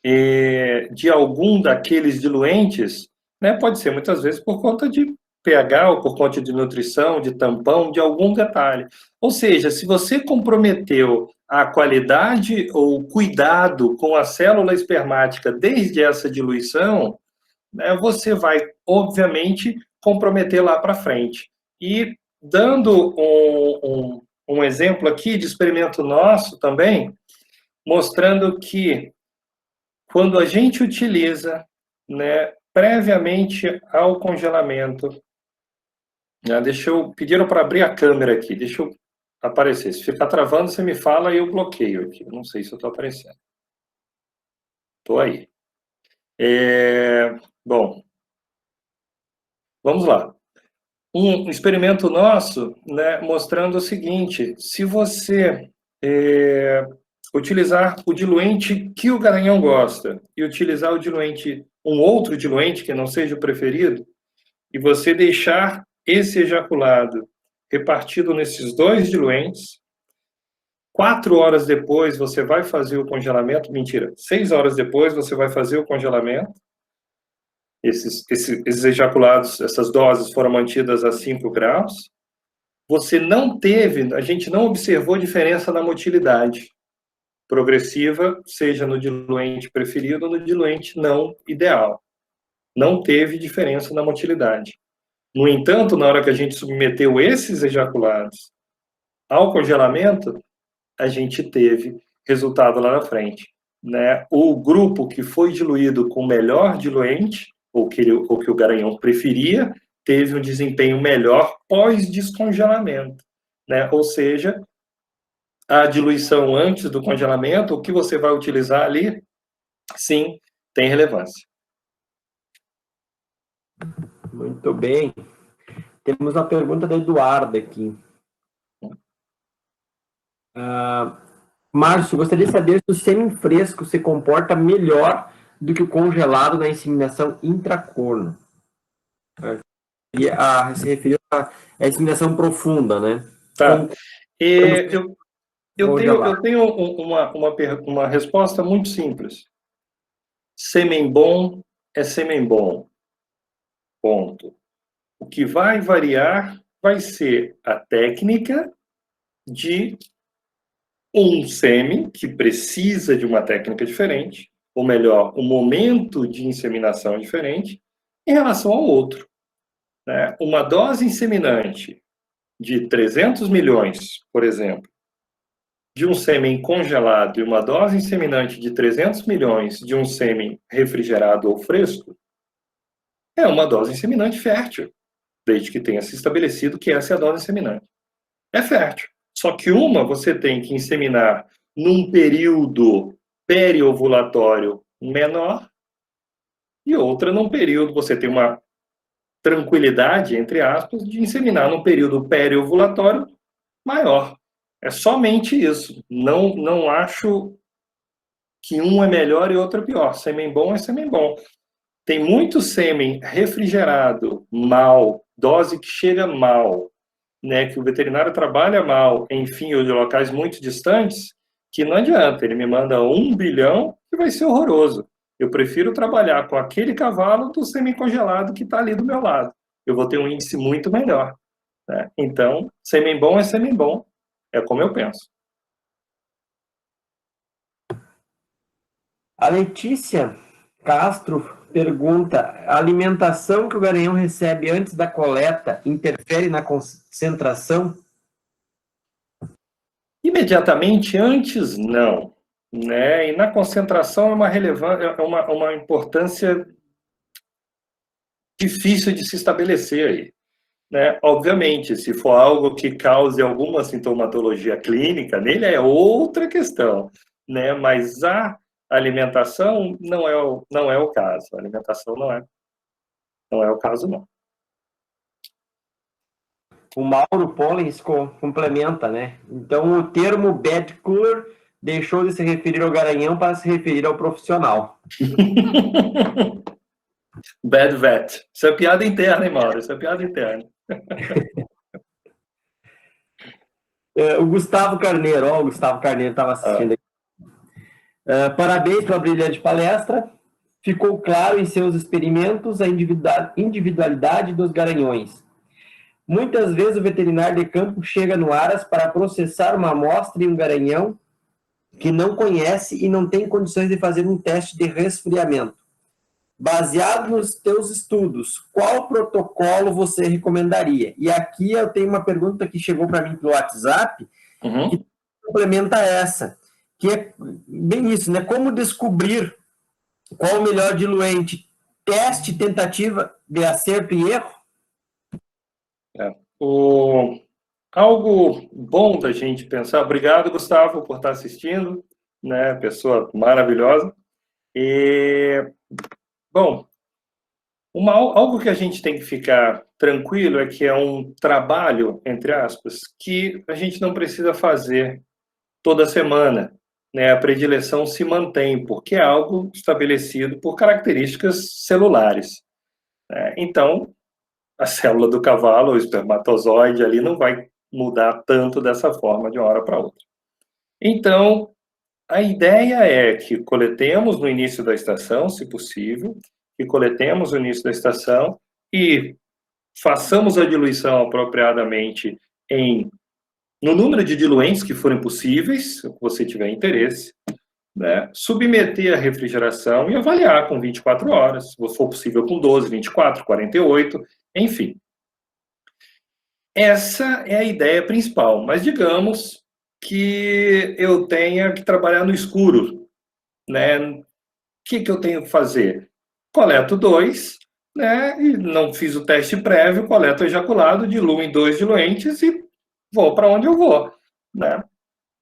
de algum daqueles diluentes, né, pode ser muitas vezes por conta de pH ou por conta de nutrição, de tampão, de algum detalhe. Ou seja, se você comprometeu a qualidade ou cuidado com a célula espermática desde essa diluição, né, você vai, obviamente, comprometer lá para frente. E dando um exemplo aqui de experimento nosso também, mostrando que quando a gente utiliza, né, previamente ao congelamento, né, pediram para abrir a câmera aqui, deixa eu aparecer. Se ficar travando, você me fala e eu bloqueio aqui. Eu não sei se eu estou aparecendo. Estou aí. Bom, vamos lá. Um experimento nosso, né, mostrando o seguinte: se você utilizar o diluente que o garanhão gosta e utilizar o diluente, um outro diluente que não seja o preferido, e você deixar esse ejaculado repartido nesses dois diluentes, 4 horas depois você vai fazer o congelamento, mentira, 6 horas depois você vai fazer o congelamento, esses ejaculados, essas doses foram mantidas a 5 graus, a gente não observou diferença na motilidade progressiva, seja no diluente preferido ou no diluente não ideal. Não teve diferença na motilidade. No entanto, na hora que a gente submeteu esses ejaculados ao congelamento, a gente teve resultado lá na frente, né? O grupo que foi diluído com o melhor diluente, ou que o garanhão preferia, teve um desempenho melhor pós-descongelamento, né? Ou seja, a diluição antes do congelamento, o que você vai utilizar ali, sim, tem relevância. Muito bem. Temos uma pergunta da Eduarda aqui. Márcio, gostaria de saber se o semi-fresco se comporta melhor do que o congelado na inseminação intracorno. Se referiu à inseminação profunda, né? Tá. Eu tenho uma resposta muito simples. Sêmen bom é sêmen bom. Ponto. O que vai variar vai ser a técnica de um sêmen que precisa de uma técnica diferente, ou melhor, um momento de inseminação diferente, em relação ao outro, né? Uma dose inseminante de 300 milhões, por exemplo, de um sêmen congelado e uma dose inseminante de 300 milhões de um sêmen refrigerado ou fresco, é uma dose inseminante fértil, desde que tenha se estabelecido que essa é a dose inseminante. É fértil. Só que uma você tem que inseminar num período periovulatório menor e outra num período, você tem uma tranquilidade, entre aspas, de inseminar num período periovulatório maior. É somente isso. Não acho que um é melhor e outro é pior. Sêmen bom é sêmen bom. Tem muito sêmen refrigerado, mal, dose que chega mal, né, que o veterinário trabalha mal, enfim, ou de locais muito distantes, que não adianta, ele me manda 1 bilhão que vai ser horroroso. Eu prefiro trabalhar com aquele cavalo do semi-congelado que está ali do meu lado. Eu vou ter um índice muito melhor, né? Então, sêmen bom é sêmen bom. É como eu penso. A Letícia Castro pergunta: a alimentação que o garanhão recebe antes da coleta interfere na concentração? Imediatamente antes, não. Né? E na concentração é uma importância difícil de se estabelecer aí. Né? Obviamente, se for algo que cause alguma sintomatologia clínica nele, é outra questão. Né? Mas a alimentação não é o caso. A alimentação não é o caso, não. O Mauro Pollens complementa, né? Então, o termo bad cooler deixou de se referir ao garanhão para se referir ao profissional. Bad vet. Isso é piada interna, hein, Mauro? Isso é piada interna. O Gustavo Carneiro, o Gustavo Carneiro estava assistindo aqui. Parabéns pela brilhante palestra. Ficou claro em seus experimentos a individualidade dos garanhões. Muitas vezes o veterinário de campo chega no Aras para processar uma amostra em um garanhão que não conhece e não tem condições de fazer um teste de resfriamento. Baseado nos teus estudos, qual protocolo você recomendaria? E aqui eu tenho uma pergunta que chegou para mim pelo WhatsApp, que complementa essa, que é bem isso, né? Como descobrir qual o melhor diluente? Teste, tentativa de acerto e erro? Algo bom da gente pensar. Obrigado, Gustavo, por estar assistindo, né? Pessoa maravilhosa. Bom, algo que a gente tem que ficar tranquilo é que é um trabalho, entre aspas, que a gente não precisa fazer toda semana, né? A predileção se mantém, porque é algo estabelecido por características celulares, né? Então, a célula do cavalo, o espermatozoide ali, não vai mudar tanto dessa forma de uma hora para outra. Então, a ideia é que coletemos no início da estação, se possível, que coletemos no início da estação e façamos a diluição apropriadamente no número de diluentes que forem possíveis, se você tiver interesse, né? Submeter a refrigeração e avaliar com 24 horas, se for possível com 12, 24, 48, enfim. Essa é a ideia principal, mas digamos que eu tenha que trabalhar no escuro, né? O que eu tenho que fazer? Coleto 2, né? E não fiz o teste prévio, coleto o ejaculado, diluo em 2 diluentes e vou para onde eu vou, né?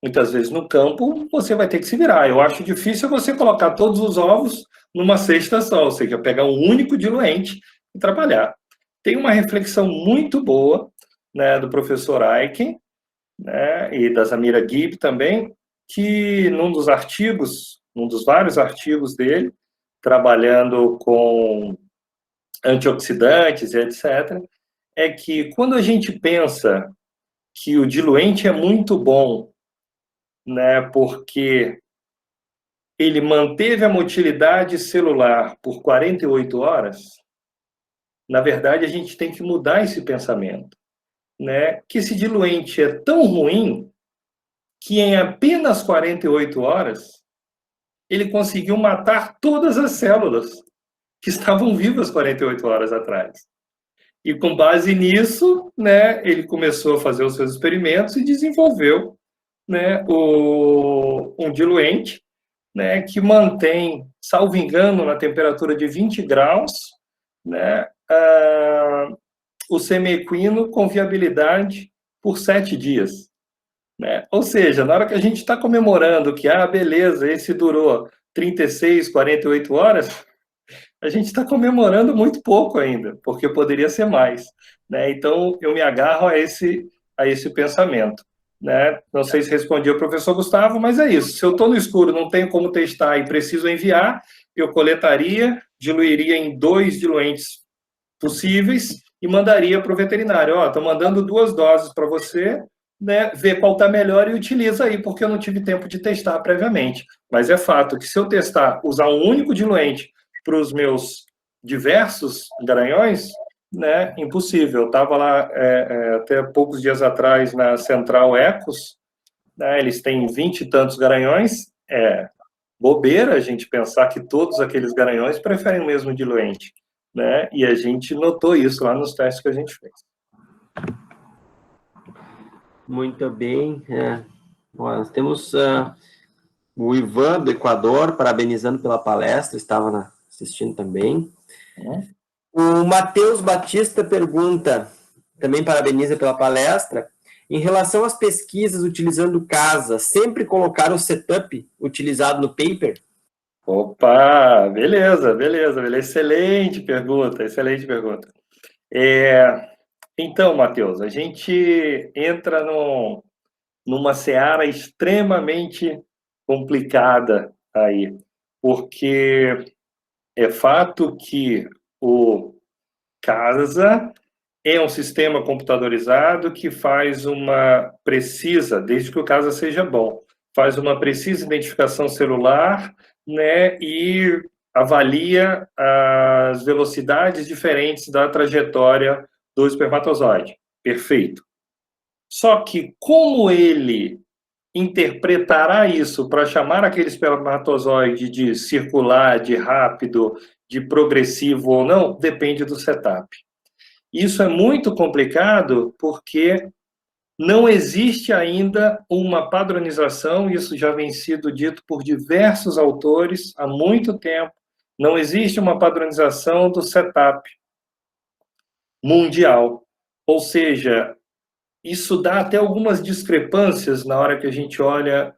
Muitas vezes no campo você vai ter que se virar. Eu acho difícil você colocar todos os ovos numa cesta só, ou seja, pegar um único diluente e trabalhar. Tem uma reflexão muito boa, né, do professor Aiken, né, e da Zamira Gibb também, que num dos vários artigos dele, trabalhando com antioxidantes e etc., é que quando a gente pensa que o diluente é muito bom, né, porque ele manteve a motilidade celular por 48 horas, na verdade a gente tem que mudar esse pensamento, né, que esse diluente é tão ruim que em apenas 48 horas ele conseguiu matar todas as células que estavam vivas 48 horas atrás. E com base nisso, né, ele começou a fazer os seus experimentos e desenvolveu, né, um diluente, né, que mantém, salvo engano, na temperatura de 20 graus, né, o semequino com viabilidade por 7 dias. Né? Ou seja, na hora que a gente está comemorando que, beleza, esse durou 36, 48 horas, a gente está comemorando muito pouco ainda, porque poderia ser mais. Né? Então, eu me agarro a esse pensamento. Né? Não sei se respondi ao professor Gustavo, mas é isso. Se eu estou no escuro, não tenho como testar e preciso enviar, eu coletaria, diluiria em 2 diluentes possíveis e mandaria para o veterinário. Estou mandando 2 doses para você, né, ver qual está melhor e utiliza aí, porque eu não tive tempo de testar previamente. Mas é fato que se eu testar, usar um único diluente para os meus diversos garanhões, né, impossível. Eu estava lá até poucos dias atrás na Central Ecos, né, eles têm 20 e tantos garanhões, bobeira a gente pensar que todos aqueles garanhões preferem o mesmo diluente, né, e a gente notou isso lá nos testes que a gente fez. Muito bem. Nós temos o Ivan, do Equador, parabenizando pela palestra, estava assistindo também. O Matheus Batista pergunta, também parabeniza pela palestra, em relação às pesquisas utilizando casa, sempre colocar o setup utilizado no paper? Opa, beleza. Excelente pergunta. Então, Matheus, a gente entra numa seara extremamente complicada aí, porque é fato que o CASA é um sistema computadorizado que precisa, desde que o CASA seja bom, faz uma precisa identificação celular, né, e avalia as velocidades diferentes da trajetória do espermatozoide. Perfeito. Só que como ele interpretará isso para chamar aquele espermatozoide de circular, de rápido, de progressivo ou não, depende do setup. Isso é muito complicado porque não existe ainda uma padronização, isso já vem sido dito por diversos autores há muito tempo, não existe uma padronização do setup mundial. Ou seja, isso dá até algumas discrepâncias na hora que a gente olha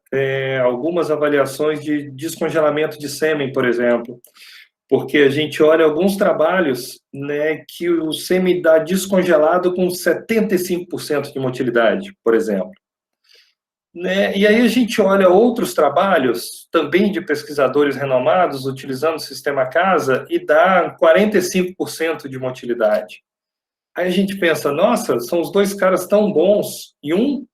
algumas avaliações de descongelamento de sêmen, por exemplo, porque a gente olha alguns trabalhos, né, que o sêmen dá descongelado com 75% de motilidade, por exemplo. Né? E aí a gente olha outros trabalhos, também de pesquisadores renomados, utilizando o sistema CASA, e dá 45% de motilidade. Aí a gente pensa, nossa, são os dois caras tão bons, e um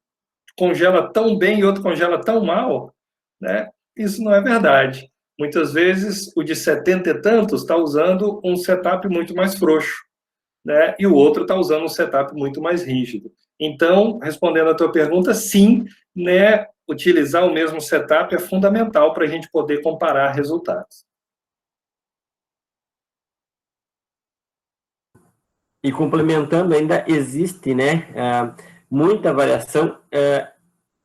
congela tão bem e outro congela tão mal, né? Isso não é verdade. Muitas vezes, o de 70 e tantos está usando um setup muito mais frouxo, né? E o outro está usando um setup muito mais rígido. Então, respondendo a tua pergunta, sim, né? Utilizar o mesmo setup é fundamental para a gente poder comparar resultados. E complementando, ainda existe, né, muita variação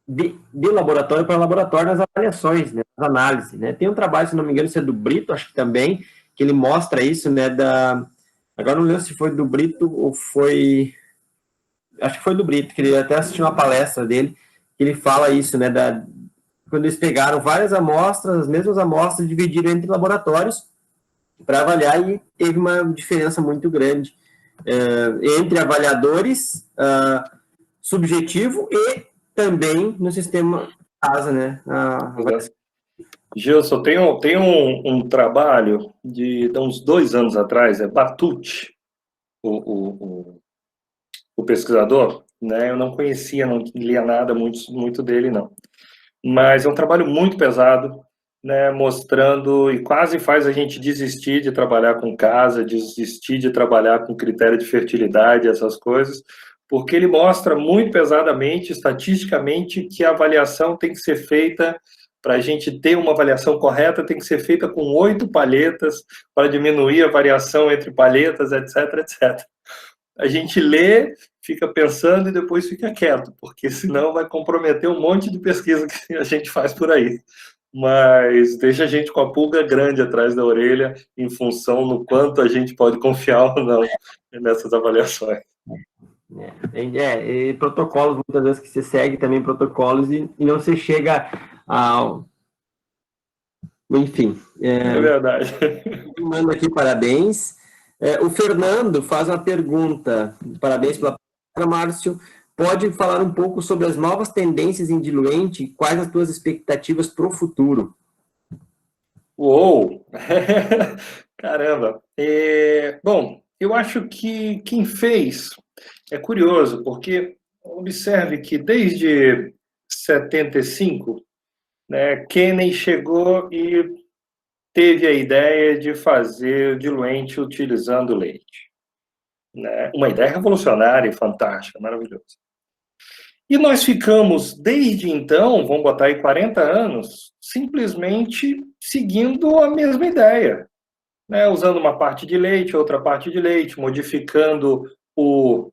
de laboratório para laboratório nas avaliações, né, nas análises, né. Tem um trabalho, se não me engano, isso é do Brito, acho que também, que ele mostra isso, né, agora não lembro se foi do Brito ou foi, acho que foi do Brito, que ele até assistiu uma palestra dele, que ele fala isso, né, quando eles pegaram várias amostras, as mesmas amostras, dividiram entre laboratórios para avaliar e teve uma diferença muito grande entre avaliadores, subjetivo e também no sistema CASA, né? Gilson, tem um trabalho de uns 2 anos atrás, é Batut, o pesquisador, né? Eu não conhecia, não lia nada muito dele, não. Mas é um trabalho muito pesado, né? Mostrando, e quase faz a gente desistir de trabalhar com casa, desistir de trabalhar com critério de fertilidade, essas coisas, porque ele mostra muito pesadamente, estatisticamente, que a avaliação tem que ser feita, para a gente ter uma avaliação correta, tem que ser feita com 8 palhetas, para diminuir a variação entre palhetas, etc, etc. A gente lê, fica pensando e depois fica quieto, porque senão vai comprometer um monte de pesquisa que a gente faz por aí. Mas deixa a gente com a pulga grande atrás da orelha em função do quanto a gente pode confiar ou não nessas avaliações. E protocolos, muitas vezes que você segue também protocolos e não se chega ao... Enfim. É verdade. Manda aqui parabéns. O Fernando faz uma pergunta. Parabéns pela pergunta, Márcio. Pode falar um pouco sobre as novas tendências em diluente? Quais as tuas expectativas para o futuro? Uou! Caramba! Bom, eu acho que quem fez é curioso, porque observe que desde 75, né, Kenney chegou e teve a ideia de fazer o diluente utilizando leite. Né? Uma ideia revolucionária e fantástica, maravilhosa. E nós ficamos, desde então, vamos botar aí 40 anos, simplesmente seguindo a mesma ideia. Né? Usando uma parte de leite, outra parte de leite, modificando o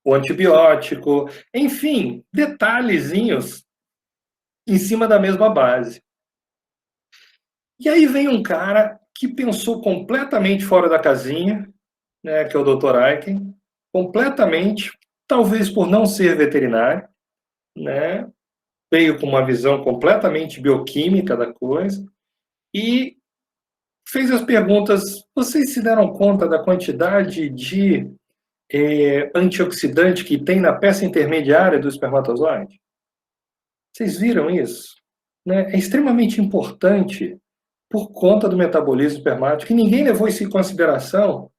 antibiótico, enfim, detalhezinhos em cima da mesma base. E aí vem um cara que pensou completamente fora da casinha, né, que é o Dr. Aiken, completamente, talvez por não ser veterinário, né, veio com uma visão completamente bioquímica da coisa e fez as perguntas: vocês se deram conta da quantidade de antioxidante que tem na peça intermediária do espermatozoide? Vocês viram isso? Né? É extremamente importante por conta do metabolismo espermático, que ninguém levou isso em consideração,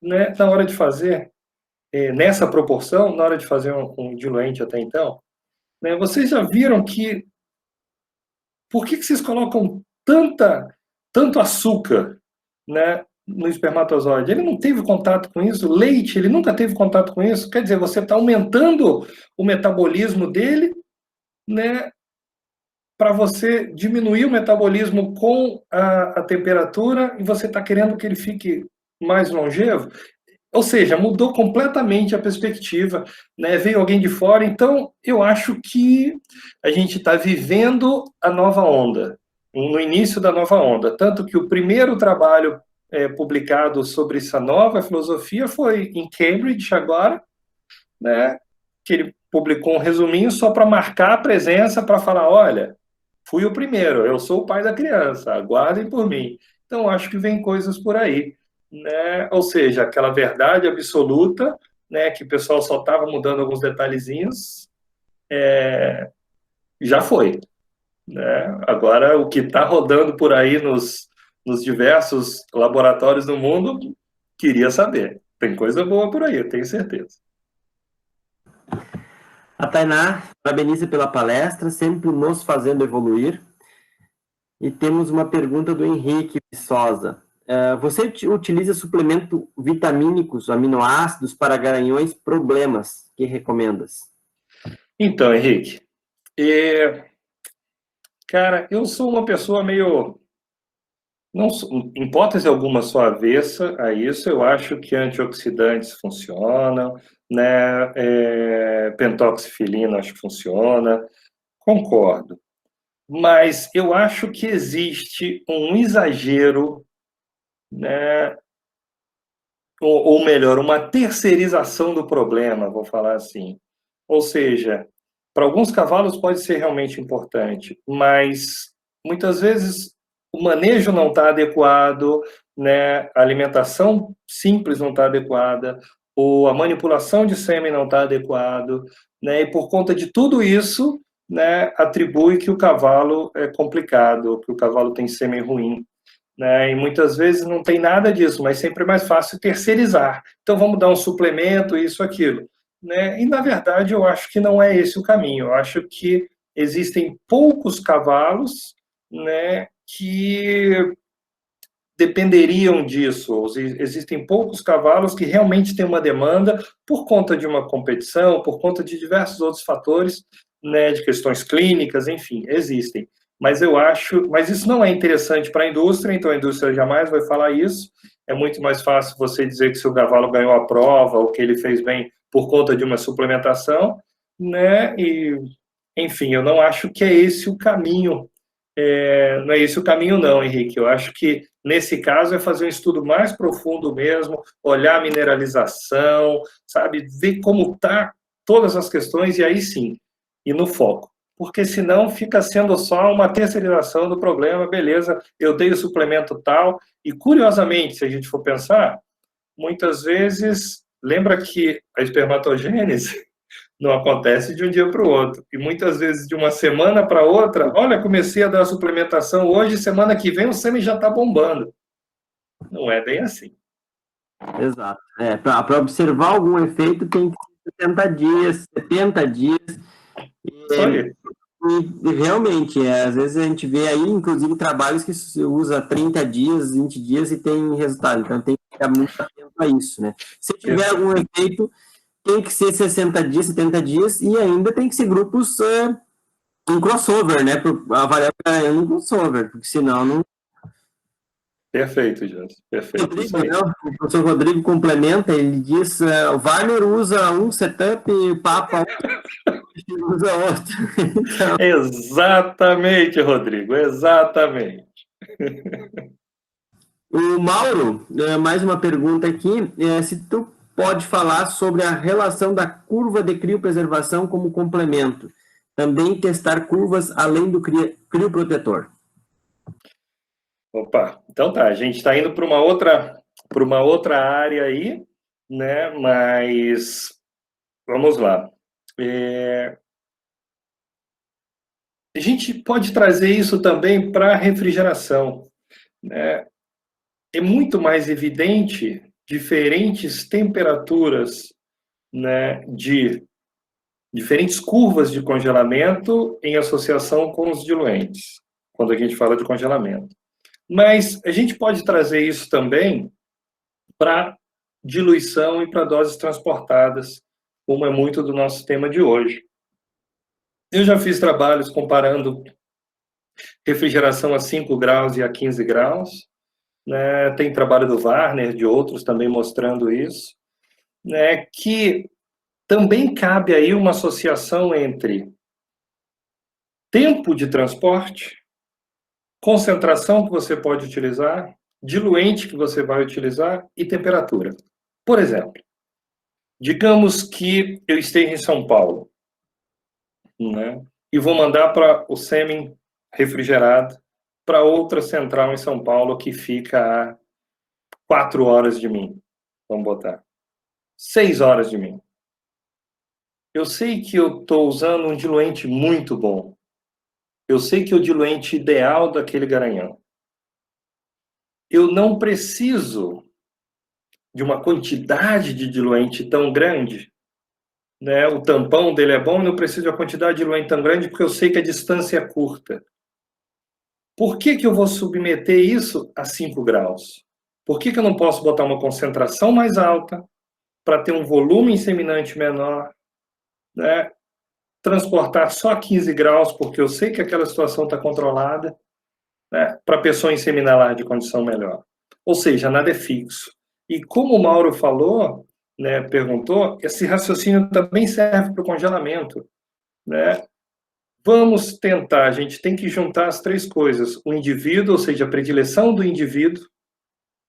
né, na hora de fazer, nessa proporção, na hora de fazer um diluente até então. né? Vocês já viram que... Por que vocês colocam tanto açúcar, né, no espermatozoide? Ele não teve contato com isso. Leite, ele nunca teve contato com isso. Quer dizer, você está aumentando o metabolismo dele, né, para você diminuir o metabolismo com a temperatura, e você está querendo que ele fique mais longevo. Ou seja, mudou completamente a perspectiva, né? Veio alguém de fora. Então, eu acho que a gente está vivendo a nova onda, no início da nova onda. Tanto que o primeiro trabalho publicado sobre essa nova filosofia foi em Cambridge agora, né? Que ele publicou um resuminho só para marcar a presença, para falar, olha, fui o primeiro, eu sou o pai da criança, aguardem por mim. Então, acho que vem coisas por aí, né? Ou seja, aquela verdade absoluta, né, que o pessoal só estava mudando alguns detalhezinhos, já foi, né? Agora, o que está rodando por aí nos diversos laboratórios do mundo, queria saber. Tem coisa boa por aí, eu tenho certeza. A Tainá parabeniza pela palestra, sempre nos fazendo evoluir. E temos uma pergunta do Henrique Viçosa. Você utiliza suplemento vitamínicos, aminoácidos para garanhões, problemas? Que recomendas? Então, Henrique, cara, eu sou uma pessoa meio... Não, em hipótese alguma, sou avessa a isso. Eu acho que antioxidantes funcionam, né? Pentoxifilina acho que funciona, concordo. Mas eu acho que existe um exagero, né? Ou melhor, uma terceirização do problema, vou falar assim. Ou seja, para alguns cavalos pode ser realmente importante, mas muitas vezes o manejo não está adequado, né? A alimentação simples não está adequada, ou a manipulação de sêmen não está adequado, né? E por conta de tudo isso, né, atribui que o cavalo é complicado, que o cavalo tem sêmen ruim, né? E muitas vezes não tem nada disso, mas sempre é mais fácil terceirizar. Então vamos dar um suplemento, isso, aquilo, né? E na verdade eu acho que não é esse o caminho. Eu acho que existem poucos cavalos, né, que dependeriam disso. Existem poucos cavalos que realmente têm uma demanda por conta de uma competição, por conta de diversos outros fatores, né, de questões clínicas, enfim, existem. Mas eu acho, mas isso não é interessante para a indústria, então a indústria jamais vai falar isso. É muito mais fácil você dizer que seu cavalo ganhou a prova ou que ele fez bem por conta de uma suplementação, né? E, enfim, eu não acho que é esse o caminho. Não é esse o caminho, não, Henrique. Eu acho que, nesse caso, é fazer um estudo mais profundo mesmo, olhar a mineralização, sabe? Ver como está todas as questões e aí sim, ir no foco. Porque senão fica sendo só uma terceirização do problema, beleza, eu dei o suplemento tal, e curiosamente, se a gente for pensar, muitas vezes, lembra que a espermatogênese não acontece de um dia para o outro. E muitas vezes de uma semana para outra, olha, comecei a dar suplementação hoje, semana que vem o sêmen já está bombando. Não é bem assim. Exato. Para observar algum efeito tem que ser 60 dias, 70 dias. Isso aí. E realmente, às vezes a gente vê aí, inclusive, trabalhos que se usa 30 dias, 20 dias e tem resultado. Então tem que ficar muito atento a isso, né? Se tiver algum efeito, tem que ser 60 dias, 70 dias, e ainda tem que ser grupos em crossover, né? Para avaliar no crossover, porque senão não. Perfeito, Jans. Perfeito. Rodrigo, né? O professor Rodrigo complementa, ele diz: o Wagner usa um setup e o Papa usa outro. Então... Exatamente, Rodrigo, exatamente. O Mauro, mais uma pergunta aqui, se tu pode falar sobre a relação da curva de criopreservação como complemento, também testar curvas além do crioprotetor. Opa, então tá, a gente está indo para uma outra área aí, né? Mas vamos lá. A gente pode trazer isso também para a refrigeração, né? É muito mais evidente diferentes temperaturas, né, de diferentes curvas de congelamento em associação com os diluentes, quando a gente fala de congelamento. Mas a gente pode trazer isso também para diluição e para doses transportadas, como é muito do nosso tema de hoje. Eu já fiz trabalhos comparando refrigeração a 5 graus e a 15 graus, né? Tem trabalho do Warner, de outros também mostrando isso, né? Que também cabe aí uma associação entre tempo de transporte, concentração que você pode utilizar, diluente que você vai utilizar e temperatura. Por exemplo, digamos que eu esteja em São Paulo, né, e vou mandar para o sêmen refrigerado para outra central em São Paulo que fica a 4 horas de mim, vamos botar, 6 horas de mim. Eu sei que eu estou usando um diluente muito bom. Eu sei que é o diluente ideal daquele garanhão. Eu não preciso de uma quantidade de diluente tão grande, né? O tampão dele é bom, eu não preciso de uma quantidade de diluente tão grande porque eu sei que a distância é curta. Por que que eu vou submeter isso a 5 graus? Por que que eu não posso botar uma concentração mais alta para ter um volume inseminante menor, né? Transportar só a 15 graus, porque eu sei que aquela situação está controlada, né? Para a pessoa inseminar lá de condição melhor. Ou seja, nada é fixo. E como o Mauro falou, né, perguntou, esse raciocínio também serve para o congelamento, né? Vamos tentar, a gente tem que juntar as três coisas. O indivíduo, ou seja, a predileção do indivíduo,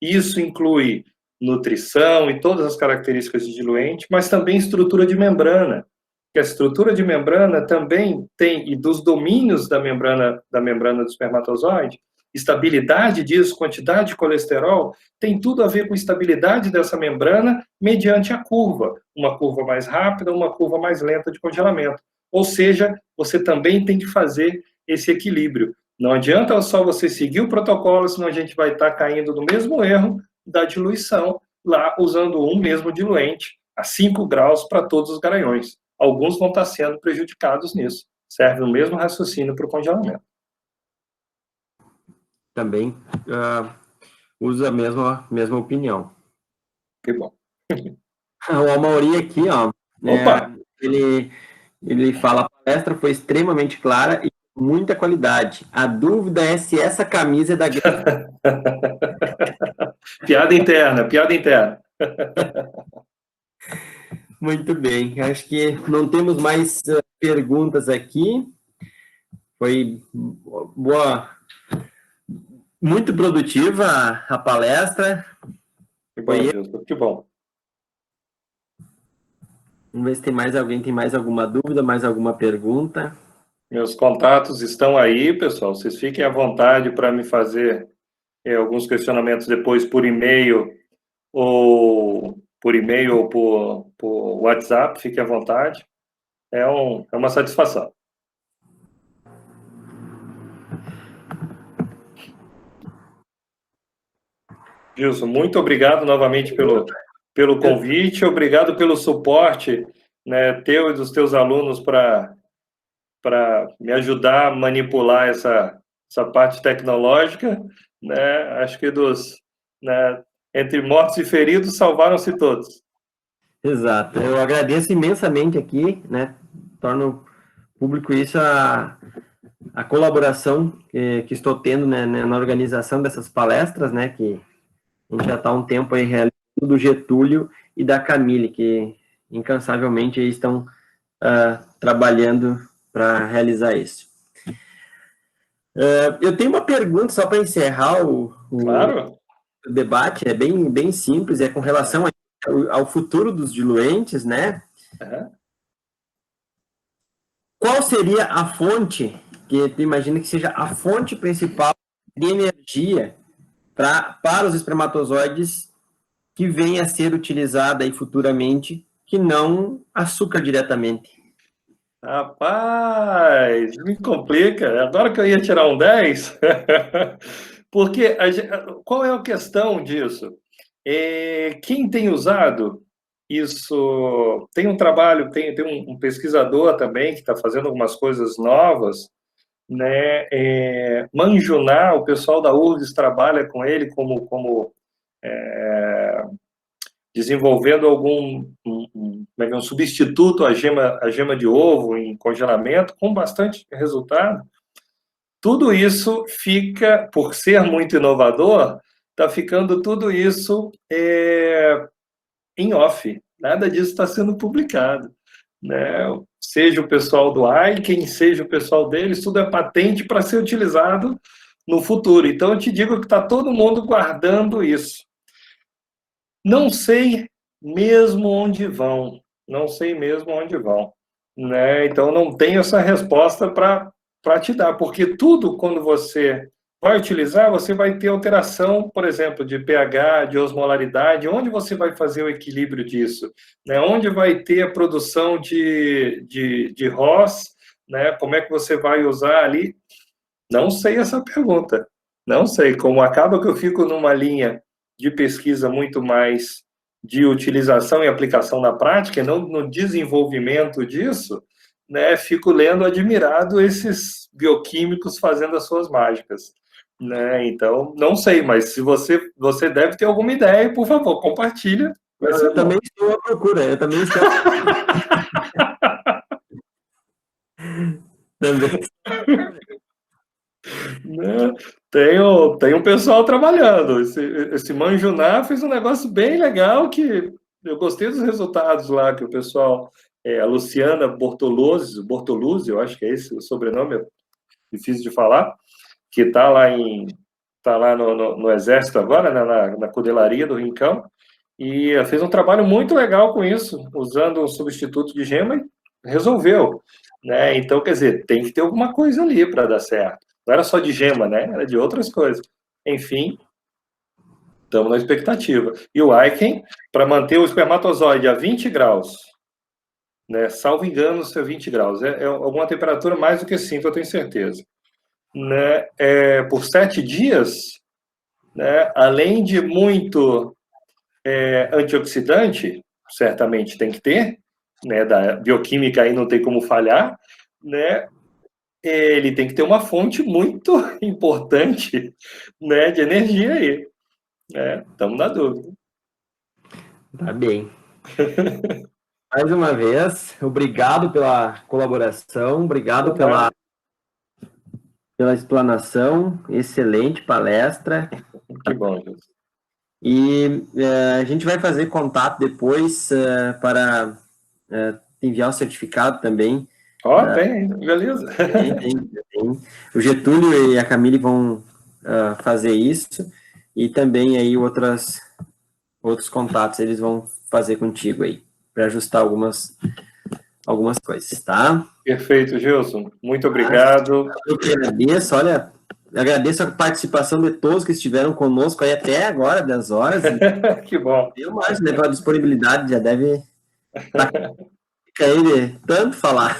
isso inclui nutrição e todas as características de diluente, mas também estrutura de membrana, que a estrutura de membrana também tem, e dos domínios da membrana do espermatozoide, estabilidade disso, quantidade de colesterol, tem tudo a ver com estabilidade dessa membrana mediante a curva, uma curva mais rápida, uma curva mais lenta de congelamento. Ou seja, você também tem que fazer esse equilíbrio. Não adianta só você seguir o protocolo, senão a gente vai estar caindo no mesmo erro da diluição, lá usando um mesmo diluente a 5 graus para todos os garanhões. Alguns vão estar sendo prejudicados nisso. Serve o mesmo raciocínio para o congelamento. Também usa a mesma opinião. Que bom. O Amaury aqui, ó, Opa! ele fala: a palestra foi extremamente clara e com muita qualidade. A dúvida é se essa camisa é da Piada interna, piada interna. Muito bem, acho que não temos mais perguntas aqui. Foi boa, muito produtiva a palestra. Que bom, Gilson, que bom. Vamos ver se tem mais alguém, tem mais alguma dúvida, mais alguma pergunta. Meus contatos estão aí, pessoal. Vocês fiquem à vontade para me fazer alguns questionamentos depois por e-mail ou por WhatsApp. Fique à vontade. É uma satisfação. Gilson, muito obrigado novamente pelo convite, obrigado pelo suporte, né, teu e dos teus alunos para me ajudar a manipular essa parte tecnológica, né? Acho que né, entre mortos e feridos salvaram-se todos. Exato. Eu agradeço imensamente aqui, né? Torno público isso a colaboração que estou tendo, né, na organização dessas palestras, né? Que a gente já está há um tempo aí realizando, do Getúlio e da Camille, que incansavelmente aí estão trabalhando para realizar isso. Eu tenho uma pergunta só para encerrar Claro. o debate, é bem simples, é com relação ao futuro dos diluentes, né? Uhum. Qual seria a fonte, que tu imagina que seja a fonte principal de energia para os espermatozoides que venha a ser utilizada aí futuramente, que não açúcar diretamente? Rapaz, me complica. Agora que eu ia tirar um 10, porque qual é a questão disso? Quem tem usado isso tem um trabalho, tem um pesquisador também que está fazendo algumas coisas novas, né? Manjuná, o pessoal da URGS trabalha com ele como desenvolvendo um substituto à gema de ovo em congelamento, com bastante resultado. Tudo isso fica, por ser muito inovador, está ficando tudo isso em off. Nada disso está sendo publicado, né? Seja o pessoal do Aiken, seja o pessoal deles, tudo é patente para ser utilizado no futuro. Então, eu te digo que está todo mundo guardando isso. Não sei mesmo onde vão, né? Então, não tenho essa resposta para te dar, porque tudo, quando você vai utilizar, você vai ter alteração, por exemplo, de pH, de osmolaridade, onde você vai fazer o equilíbrio disso, né? Onde vai ter a produção de ROS, né? Como é que você vai usar ali? Não sei essa pergunta, não sei. Como acaba que eu fico numa linha de pesquisa muito mais de utilização e aplicação na prática, e não no desenvolvimento disso, né? Fico lendo admirado esses bioquímicos fazendo as suas mágicas, né? Então, não sei, mas se você deve ter alguma ideia, por favor, compartilha. Eu também estou à procura, eu também estou. Também. Né? Tem um pessoal trabalhando. Esse Manjuná fez um negócio bem legal que eu gostei dos resultados lá que o pessoal, a Luciana Bortoluzzi, eu acho que é esse o sobrenome, é difícil de falar, que está lá no Exército agora, né, na cudelaria do Rincão, e fez um trabalho muito legal com isso, usando um substituto de gema e resolveu, né? Então, quer dizer, tem que ter alguma coisa ali para dar certo. Não era só de gema, né? Era de outras coisas. Enfim, estamos na expectativa. E o Aiken, para manter o espermatozoide a 20 graus, né? Salvo engano, se é 20 graus. É alguma temperatura mais do que 5, eu tenho certeza. Né? Por 7 dias, né? Além de muito antioxidante, certamente tem que ter, né? Da bioquímica aí não tem como falhar, né? Ele tem que ter uma fonte muito importante, né, de energia aí. Estamos na dúvida. Tá bem. Mais uma vez, obrigado pela colaboração, obrigado pela explanação, excelente palestra. Que bom, Jesus. E a gente vai fazer contato depois para enviar o certificado também. Tem, beleza. Tem. O Getúlio e a Camille vão fazer isso, e também aí outros contatos eles vão fazer contigo aí, para ajustar algumas coisas, tá? Perfeito, Gilson. Muito obrigado. Eu que agradeço, olha, agradeço a participação de todos que estiveram conosco aí até agora, 10 horas. Que bom. Eu mais, né, pela disponibilidade, já deve ficar aí de tanto falar.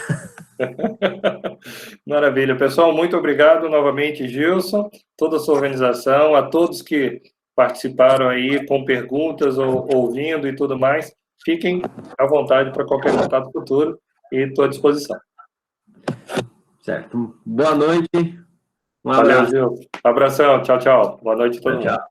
Maravilha. Pessoal, muito obrigado novamente, Gilson, toda a sua organização, a todos que participaram aí com perguntas ou ouvindo e tudo mais. Fiquem à vontade para qualquer contato futuro e estou à disposição. Certo. Boa noite. Um abraço. Valeu, Gilson. Abração. Tchau, tchau. Boa noite a todo mundo. Tchau.